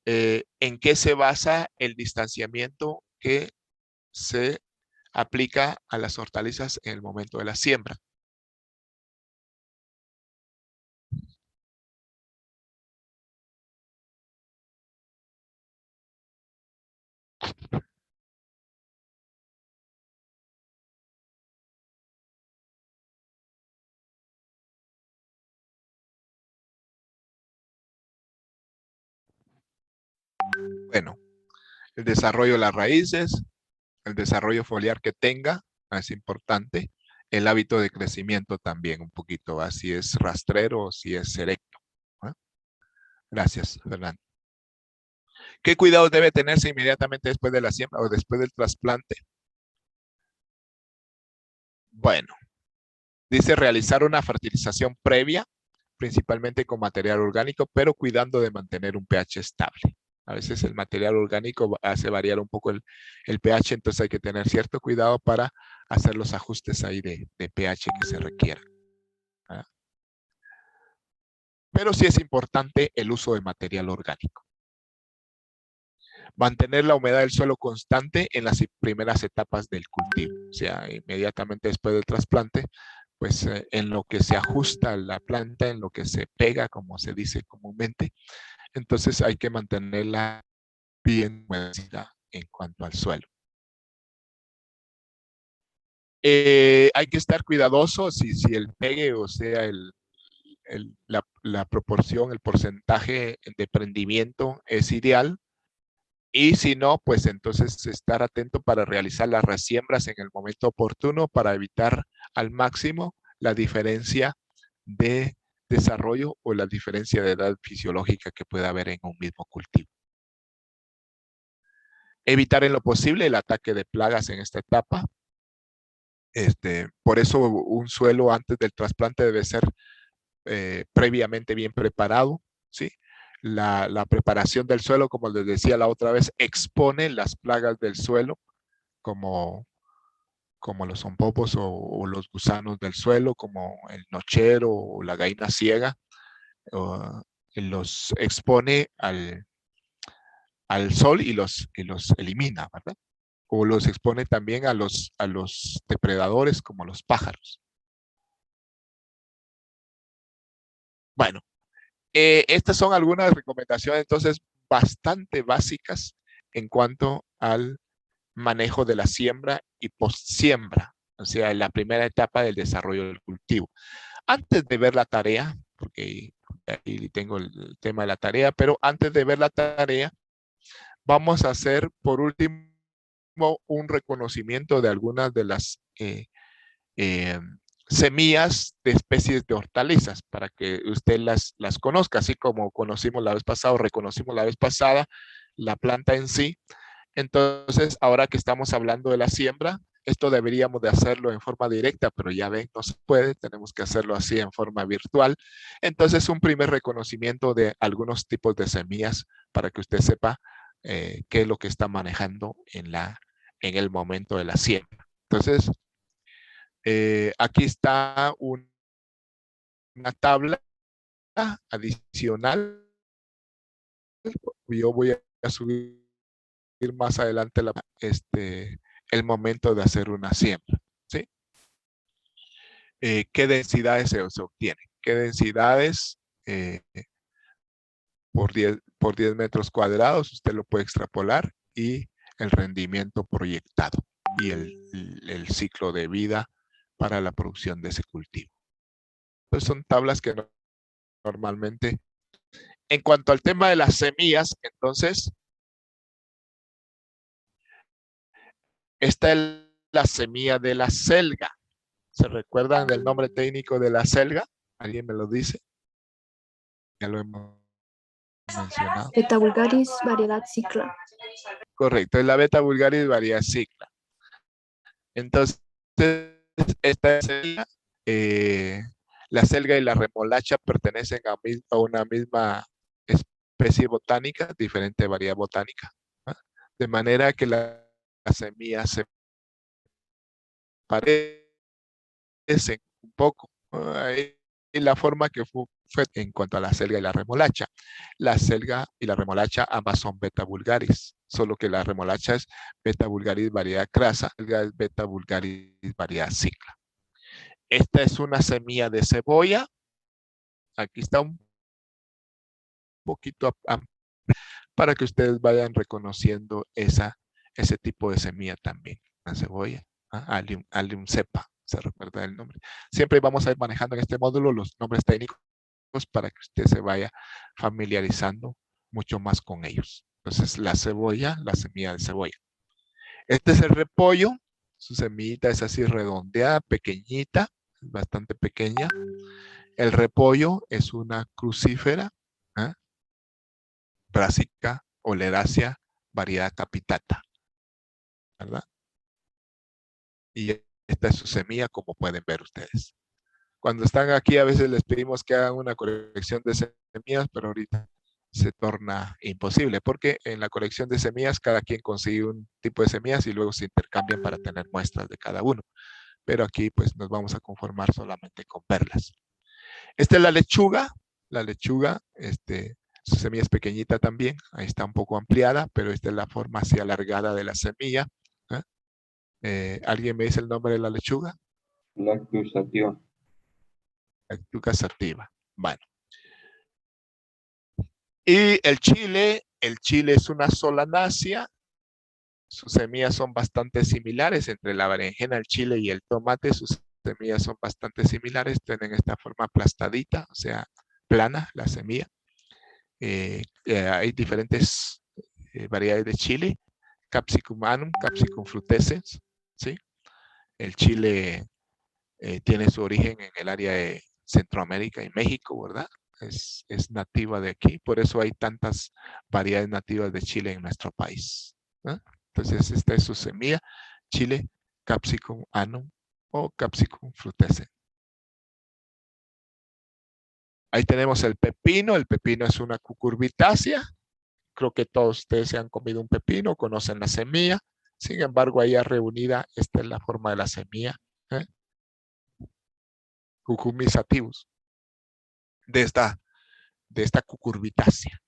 en qué se basa el distanciamiento que se aplica a las hortalizas en el momento de la siembra. Bueno, el desarrollo de las raíces, el desarrollo foliar que tenga, es importante. El hábito de crecimiento también un poquito, ¿va? Si es rastrero o si es erecto. ¿Va? Gracias, Fernando. ¿Qué cuidados debe tenerse inmediatamente después de la siembra o después del trasplante? Bueno, dice realizar una fertilización previa, principalmente con material orgánico, pero cuidando de mantener un pH estable. A veces el material orgánico hace variar un poco el pH, entonces hay que tener cierto cuidado para hacer los ajustes ahí de pH que se requieran. ¿Ah? Pero sí es importante el uso de material orgánico. Mantener la humedad del suelo constante en las primeras etapas del cultivo. O sea, inmediatamente después del trasplante, pues en lo que se ajusta la planta, en lo que se pega, como se dice comúnmente, entonces hay que mantenerla bien humedecida en cuanto al suelo. Hay que estar cuidadoso si el pegue, o sea, la proporción, el porcentaje de prendimiento es ideal. Y si no, pues entonces estar atento para realizar las resiembras en el momento oportuno para evitar al máximo la diferencia de desarrollo o la diferencia de edad fisiológica que pueda haber en un mismo cultivo. Evitar en lo posible el ataque de plagas en esta etapa. Por eso un suelo antes del trasplante debe ser previamente bien preparado, ¿sí? La preparación del suelo, como les decía la otra vez, expone las plagas del suelo, como los zompopos o los gusanos del suelo, como el nochero o la gallina ciega, los expone al sol y los elimina, ¿verdad? O los expone también a los depredadores como los pájaros. Bueno, estas son algunas recomendaciones entonces bastante básicas en cuanto al manejo de la siembra y post-siembra, o sea, la primera etapa del desarrollo del cultivo. Antes de ver la tarea, porque ahí tengo el tema de la tarea, pero antes de ver la tarea, vamos a hacer por último un reconocimiento de algunas de las semillas de especies de hortalizas para que usted las conozca, así como conocimos la vez pasada, reconocimos la vez pasada la planta en sí. Entonces, ahora que estamos hablando de la siembra, esto deberíamos de hacerlo en forma directa, pero ya ven, no se puede, tenemos que hacerlo así en forma virtual. Entonces, un primer reconocimiento de algunos tipos de semillas para que usted sepa qué es lo que está manejando en el momento de la siembra. Entonces, aquí está una tabla adicional. Yo voy a subir más adelante el momento de hacer una siembra, ¿sí? ¿Qué densidades se obtienen? ¿Qué densidades por 10 metros cuadrados? Usted lo puede extrapolar y el rendimiento proyectado y el ciclo de vida para la producción de ese cultivo. Entonces son tablas que normalmente, en cuanto al tema de las semillas, entonces, esta es la semilla de la selga. ¿Se recuerdan del nombre técnico de la selga? ¿Alguien me lo dice? Ya lo hemos mencionado. Beta vulgaris, variedad cicla. Correcto, es la Beta vulgaris variedad cicla. Entonces, Esta semilla, la selga y la remolacha pertenecen a una misma especie botánica, diferente variedad botánica, ¿ah? De manera que las semillas se parecen un poco. Y la forma que fue en cuanto a la selga y la remolacha. La selga y la remolacha ambas son beta vulgaris, solo que la remolacha es beta vulgaris variedad crasa, la selga es beta vulgaris variedad cicla. Esta es una semilla de cebolla. Aquí está un poquito para que ustedes vayan reconociendo ese tipo de semilla también. La cebolla, Allium cepa, se recuerda el nombre. Siempre vamos a ir manejando en este módulo los nombres técnicos para que usted se vaya familiarizando mucho más con ellos. Entonces, la cebolla, la semilla de cebolla. Este es el repollo. Su semillita es así redondeada, pequeñita, bastante pequeña. El repollo es una crucífera, Brassica oleracea, variedad capitata, ¿verdad? Y esta es su semilla, como pueden ver ustedes. Cuando están aquí, a veces les pedimos que hagan una colección de semillas, pero ahorita se torna imposible, porque en la colección de semillas, cada quien consigue un tipo de semillas y luego se intercambian para tener muestras de cada uno. Pero aquí, pues, nos vamos a conformar solamente con verlas. Esta es la lechuga. La lechuga, su semilla es pequeñita también. Ahí está un poco ampliada, pero esta es la forma así alargada de la semilla. ¿Alguien me dice el nombre de la lechuga? Lactus sativa. Lactuca sativa. Bueno. Y el chile es una solanácea. Sus semillas son bastante similares entre la berenjena, el chile y el tomate. Sus semillas son bastante similares. Tienen esta forma aplastadita, o sea, plana la semilla. Hay diferentes variedades de chile. Capsicum annuum, Capsicum frutescens, ¿sí? El chile tiene su origen en el área de Centroamérica y México, ¿verdad? Es nativa de aquí, por eso hay tantas variedades nativas de chile en nuestro país, ¿no? Entonces, esta es su semilla, chile Capsicum annuum o Capsicum frutescens. Ahí tenemos el pepino es una cucurbitácea. Creo que todos ustedes se han comido un pepino, conocen la semilla. Sin embargo, ahí reunida, esta es la forma de la semilla. Cucumis sativus. De esta cucurbitácea.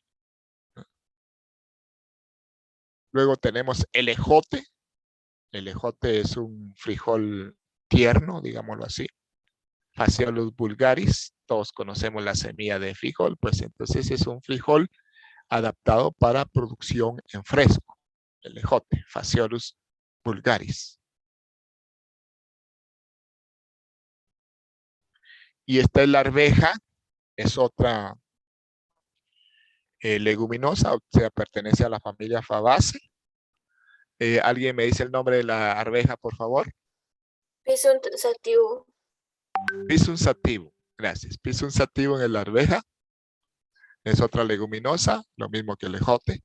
Luego tenemos el ejote. El ejote es un frijol tierno, digámoslo así. Phaseolus vulgaris. Todos conocemos la semilla de frijol, pues entonces es un frijol adaptado para producción en fresco. El ejote, Phaseolus vulgaris. Y esta es la arveja, es otra leguminosa, o sea, pertenece a la familia Fabaceae. ¿Alguien me dice el nombre de la arveja, por favor? Pisum sativum. Pisum sativum, gracias. Pisum sativum es la arveja. Es otra leguminosa, lo mismo que el ejote.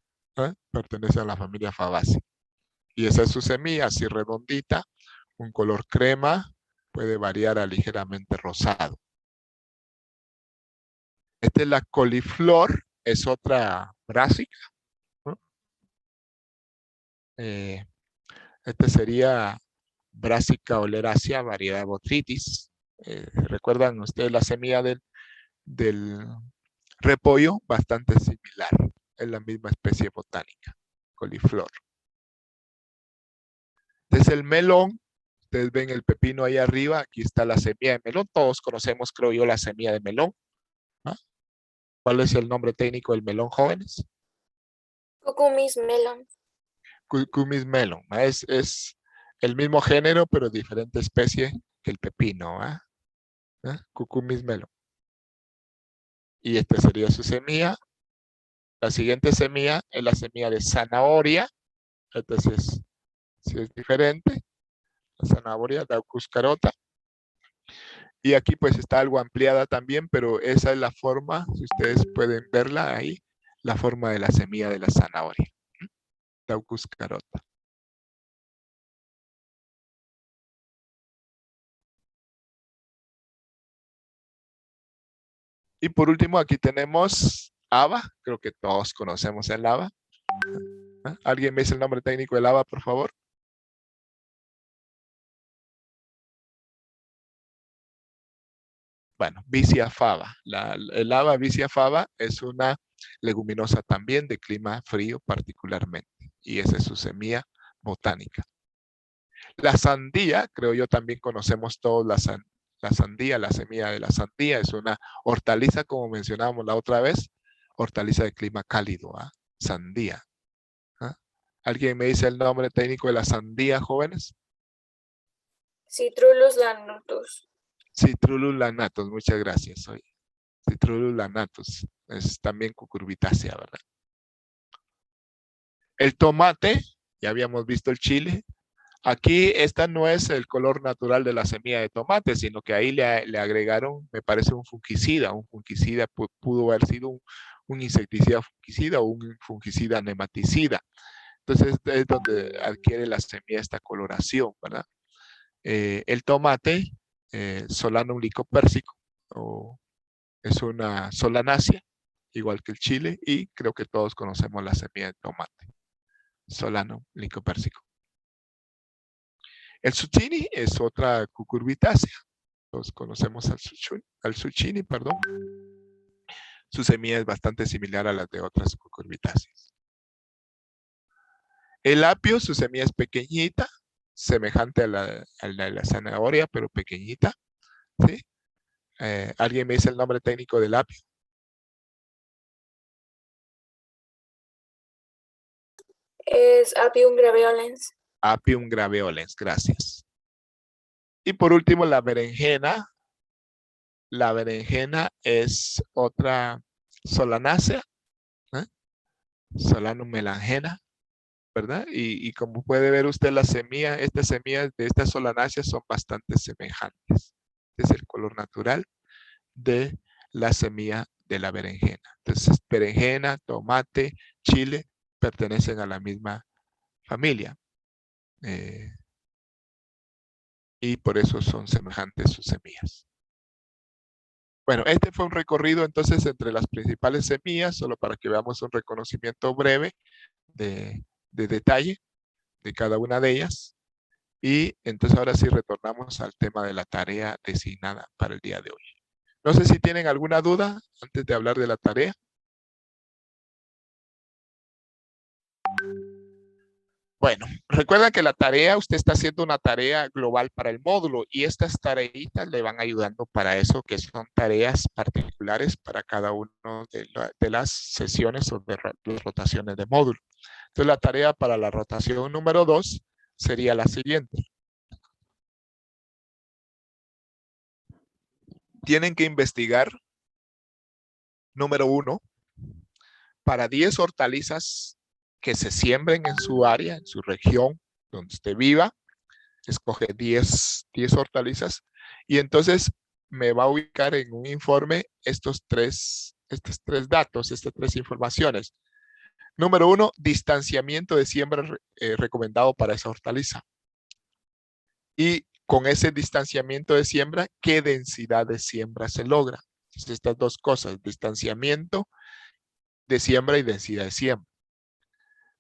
Pertenece a la familia Fabaceae. Y esa es su semilla, así redondita, un color crema, puede variar a ligeramente rosado. Esta es la coliflor, es otra brásica, ¿no? Este sería Brassica oleracea, variedad botrytis. ¿Recuerdan ustedes la semilla del repollo? Bastante similar. Es la misma especie botánica, coliflor. Este es el melón. Ustedes ven el pepino ahí arriba. Aquí está la semilla de melón. Todos conocemos, creo yo, la semilla de melón, ¿no? ¿Cuál es el nombre técnico del melón, jóvenes? Cucumis melon. Cucumis melon. Es el mismo género, pero diferente especie que el pepino. Cucumis melon. Y esta sería su semilla. La siguiente semilla es la semilla de zanahoria. Entonces, si es diferente. La zanahoria, Daucus carota. Y aquí pues está algo ampliada también, pero esa es la forma, si ustedes pueden verla ahí, la forma de la semilla de la zanahoria. Daucus carota. Y por último, aquí tenemos haba. Creo que todos conocemos el haba. ¿Ah? ¿Alguien me dice el nombre técnico del haba, por favor? Bueno, Vicia faba. El haba Vicia faba es una leguminosa también de clima frío particularmente. Y esa es su semilla botánica. La sandía, creo yo también conocemos todos la sandía, la semilla de la sandía. Es una hortaliza, como mencionábamos la otra vez. Hortaliza de clima cálido, ¿ah? Sandía. ¿Ah? ¿Alguien me dice el nombre técnico de la sandía, jóvenes? Citrullus lanotus. Citrullus lanatus, muchas gracias. Citrullus lanatus, es también cucurbitácea, ¿verdad? El tomate, ya habíamos visto el chile. Aquí esta no es el color natural de la semilla de tomate, sino que ahí le agregaron, me parece, un fungicida. Un fungicida pudo haber sido un insecticida fungicida o un fungicida nematicida. Entonces es donde adquiere la semilla esta coloración, ¿verdad? El tomate, Solanum lycopérsico, es una solanácea, igual que el chile, y creo que todos conocemos la semilla de tomate. Solanum lycopérsico. El zucchini es otra cucurbitácea. Todos conocemos al zucchini, perdón. Su semilla es bastante similar a las de otras cucurbitáceas. El apio, su semilla es pequeñita, semejante a la zanahoria, pero pequeñita. ¿Sí? ¿Alguien me dice el nombre técnico del apio? Es Apium graveolens. Apium graveolens, gracias. Y por último, la berenjena. La berenjena es otra solanácea, ¿eh? Solanum melangena, ¿verdad? Y como puede ver usted, las semillas de estas solanáceas son bastante semejantes. Es el color natural de la semilla de la berenjena. Entonces, berenjena, tomate, chile pertenecen a la misma familia. Y por eso son semejantes sus semillas. Bueno, este fue un recorrido entonces entre las principales semillas, solo para que veamos un reconocimiento breve de detalle de cada una de ellas. Y entonces ahora sí retornamos al tema de la tarea designada para el día de hoy. No sé si tienen alguna duda antes de hablar de la tarea. Bueno, recuerda que la tarea, usted está haciendo una tarea global para el módulo y estas tareitas le van ayudando para eso, que son tareas particulares para cada uno de las sesiones o de las rotaciones de módulo. Entonces la tarea para la rotación número 2 sería la siguiente. Tienen que investigar, número 1, para 10 hortalizas que se siembren en su área, en su región donde usted viva. Escoge 10 hortalizas y entonces me va a ubicar en un informe estos tres datos, estas tres informaciones. Número 1, distanciamiento de siembra recomendado para esa hortaliza. Y con ese distanciamiento de siembra, ¿qué densidad de siembra se logra? Entonces, estas dos cosas, distanciamiento de siembra y densidad de siembra.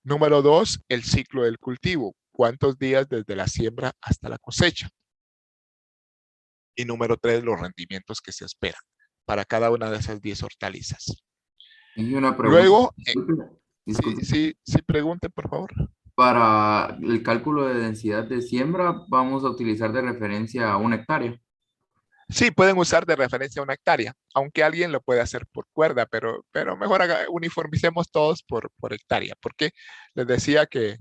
Número 2, el ciclo del cultivo. ¿Cuántos días desde la siembra hasta la cosecha? Y número 3, los rendimientos que se esperan para cada una de esas 10 hortalizas. Y una pregunta. Luego, Disculpe. sí, pregunte, por favor. Para el cálculo de densidad de siembra, vamos a utilizar de referencia a 1 hectárea. Sí, pueden usar de referencia a 1 hectárea, aunque alguien lo puede hacer por cuerda, pero mejor uniformicemos todos por hectárea, porque les decía que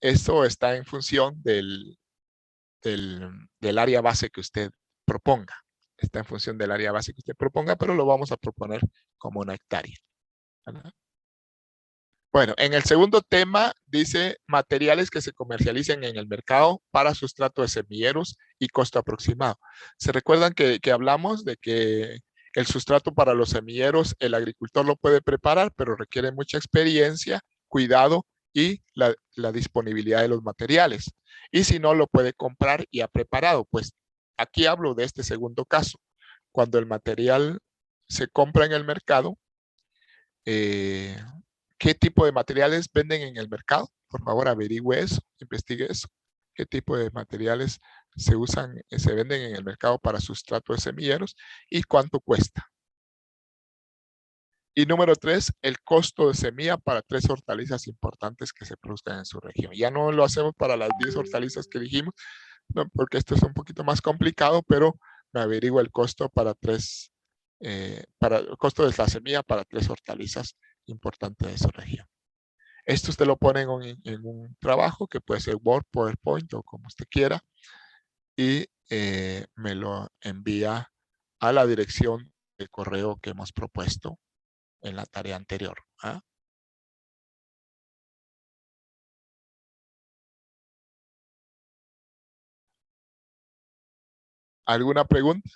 esto está en función del área base que usted proponga. Está en función del área base que usted proponga, pero lo vamos a proponer como 1 hectárea. ¿Verdad? Bueno, en el segundo tema dice materiales que se comercialicen en el mercado para sustrato de semilleros y costo aproximado. ¿Se recuerdan que hablamos de que el sustrato para los semilleros el agricultor lo puede preparar, pero requiere mucha experiencia, cuidado y la disponibilidad de los materiales? Y si no, lo puede comprar ya preparado. Pues aquí hablo de este segundo caso. cuando el material se compra en el mercado, ¿qué tipo de materiales venden en el mercado? Por favor, averigüe eso, investigue eso. ¿Qué tipo de materiales se usan, se venden en el mercado para sustrato de semilleros y cuánto cuesta? Y número 3, el costo de semilla para 3 hortalizas importantes que se produzcan en su región. Ya no lo hacemos para las 10 hortalizas que dijimos, no, porque esto es un poquito más complicado, pero me averigua el costo para el costo de la semilla para 3 hortalizas importantes de su región. Esto usted lo pone en un trabajo que puede ser Word, PowerPoint o como usted quiera y me lo envía a la dirección de correo que hemos propuesto en la tarea anterior. ¿Ah? ¿Alguna pregunta?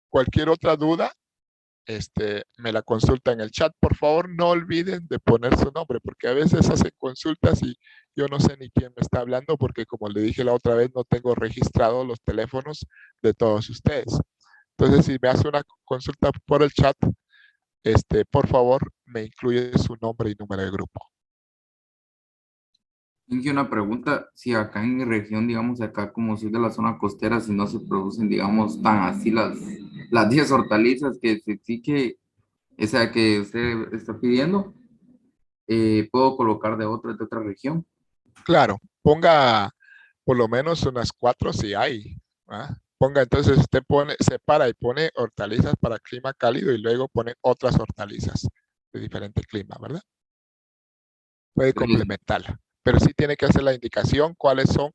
Cualquier otra duda, me la consulta en el chat. Por favor, no olviden de poner su nombre, porque a veces hacen consultas y yo no sé ni quién me está hablando, porque como le dije la otra vez, no tengo registrado los teléfonos de todos ustedes. Entonces, si me hace una consulta por el chat, por favor, me incluye su nombre y número de grupo. Tengo una pregunta, si acá en mi región, digamos, acá como soy de la zona costera, si no se producen, digamos, tan así las 10 hortalizas que sí que, esa que usted está pidiendo, puedo colocar de otra región. Claro, ponga por lo menos unas 4 si hay. ¿Ah? Ponga, entonces usted separa y pone hortalizas para clima cálido y luego pone otras hortalizas de diferente clima, ¿verdad? Puede complementarla, pero sí tiene que hacer la indicación cuáles son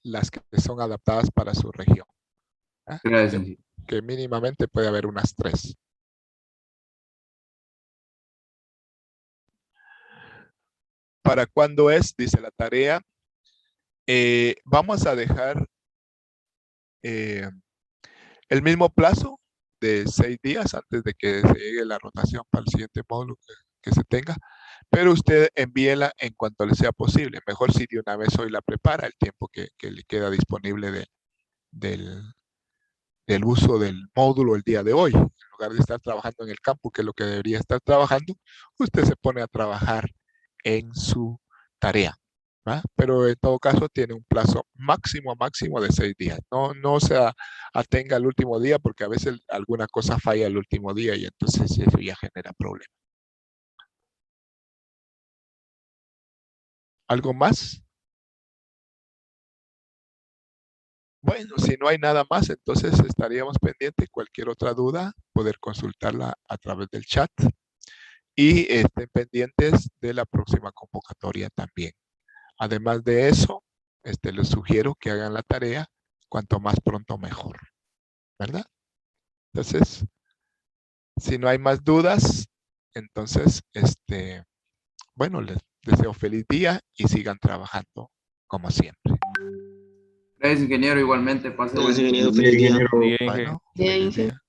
las que son adaptadas para su región. ¿Ah? Gracias. Que mínimamente puede haber unas 3. ¿Para cuándo es? Dice la tarea. Vamos a dejar el mismo plazo de 6 días antes de que se llegue la rotación para el siguiente módulo que se tenga, pero usted envíela en cuanto le sea posible. Mejor si de una vez hoy la prepara, el tiempo que le queda disponible del uso del módulo el día de hoy. En lugar de estar trabajando en el campo, que es lo que debería estar trabajando, usted se pone a trabajar en su tarea. ¿va? Pero en todo caso tiene un plazo máximo de 6 días. No se atenga al último día porque a veces alguna cosa falla el último día y entonces eso ya genera problemas. ¿Algo más? Bueno, si no hay nada más, entonces estaríamos pendientes. Cualquier otra duda, poder consultarla a través del chat. Y estén pendientes de la próxima convocatoria también. Además de eso, les sugiero que hagan la tarea cuanto más pronto mejor. ¿Verdad? Entonces, si no hay más dudas, entonces, bueno, les deseo feliz día y sigan trabajando como siempre. Gracias, ingeniero, igualmente. Pase Gracias, buen día. ingeniero. Feliz día. Bueno, feliz día.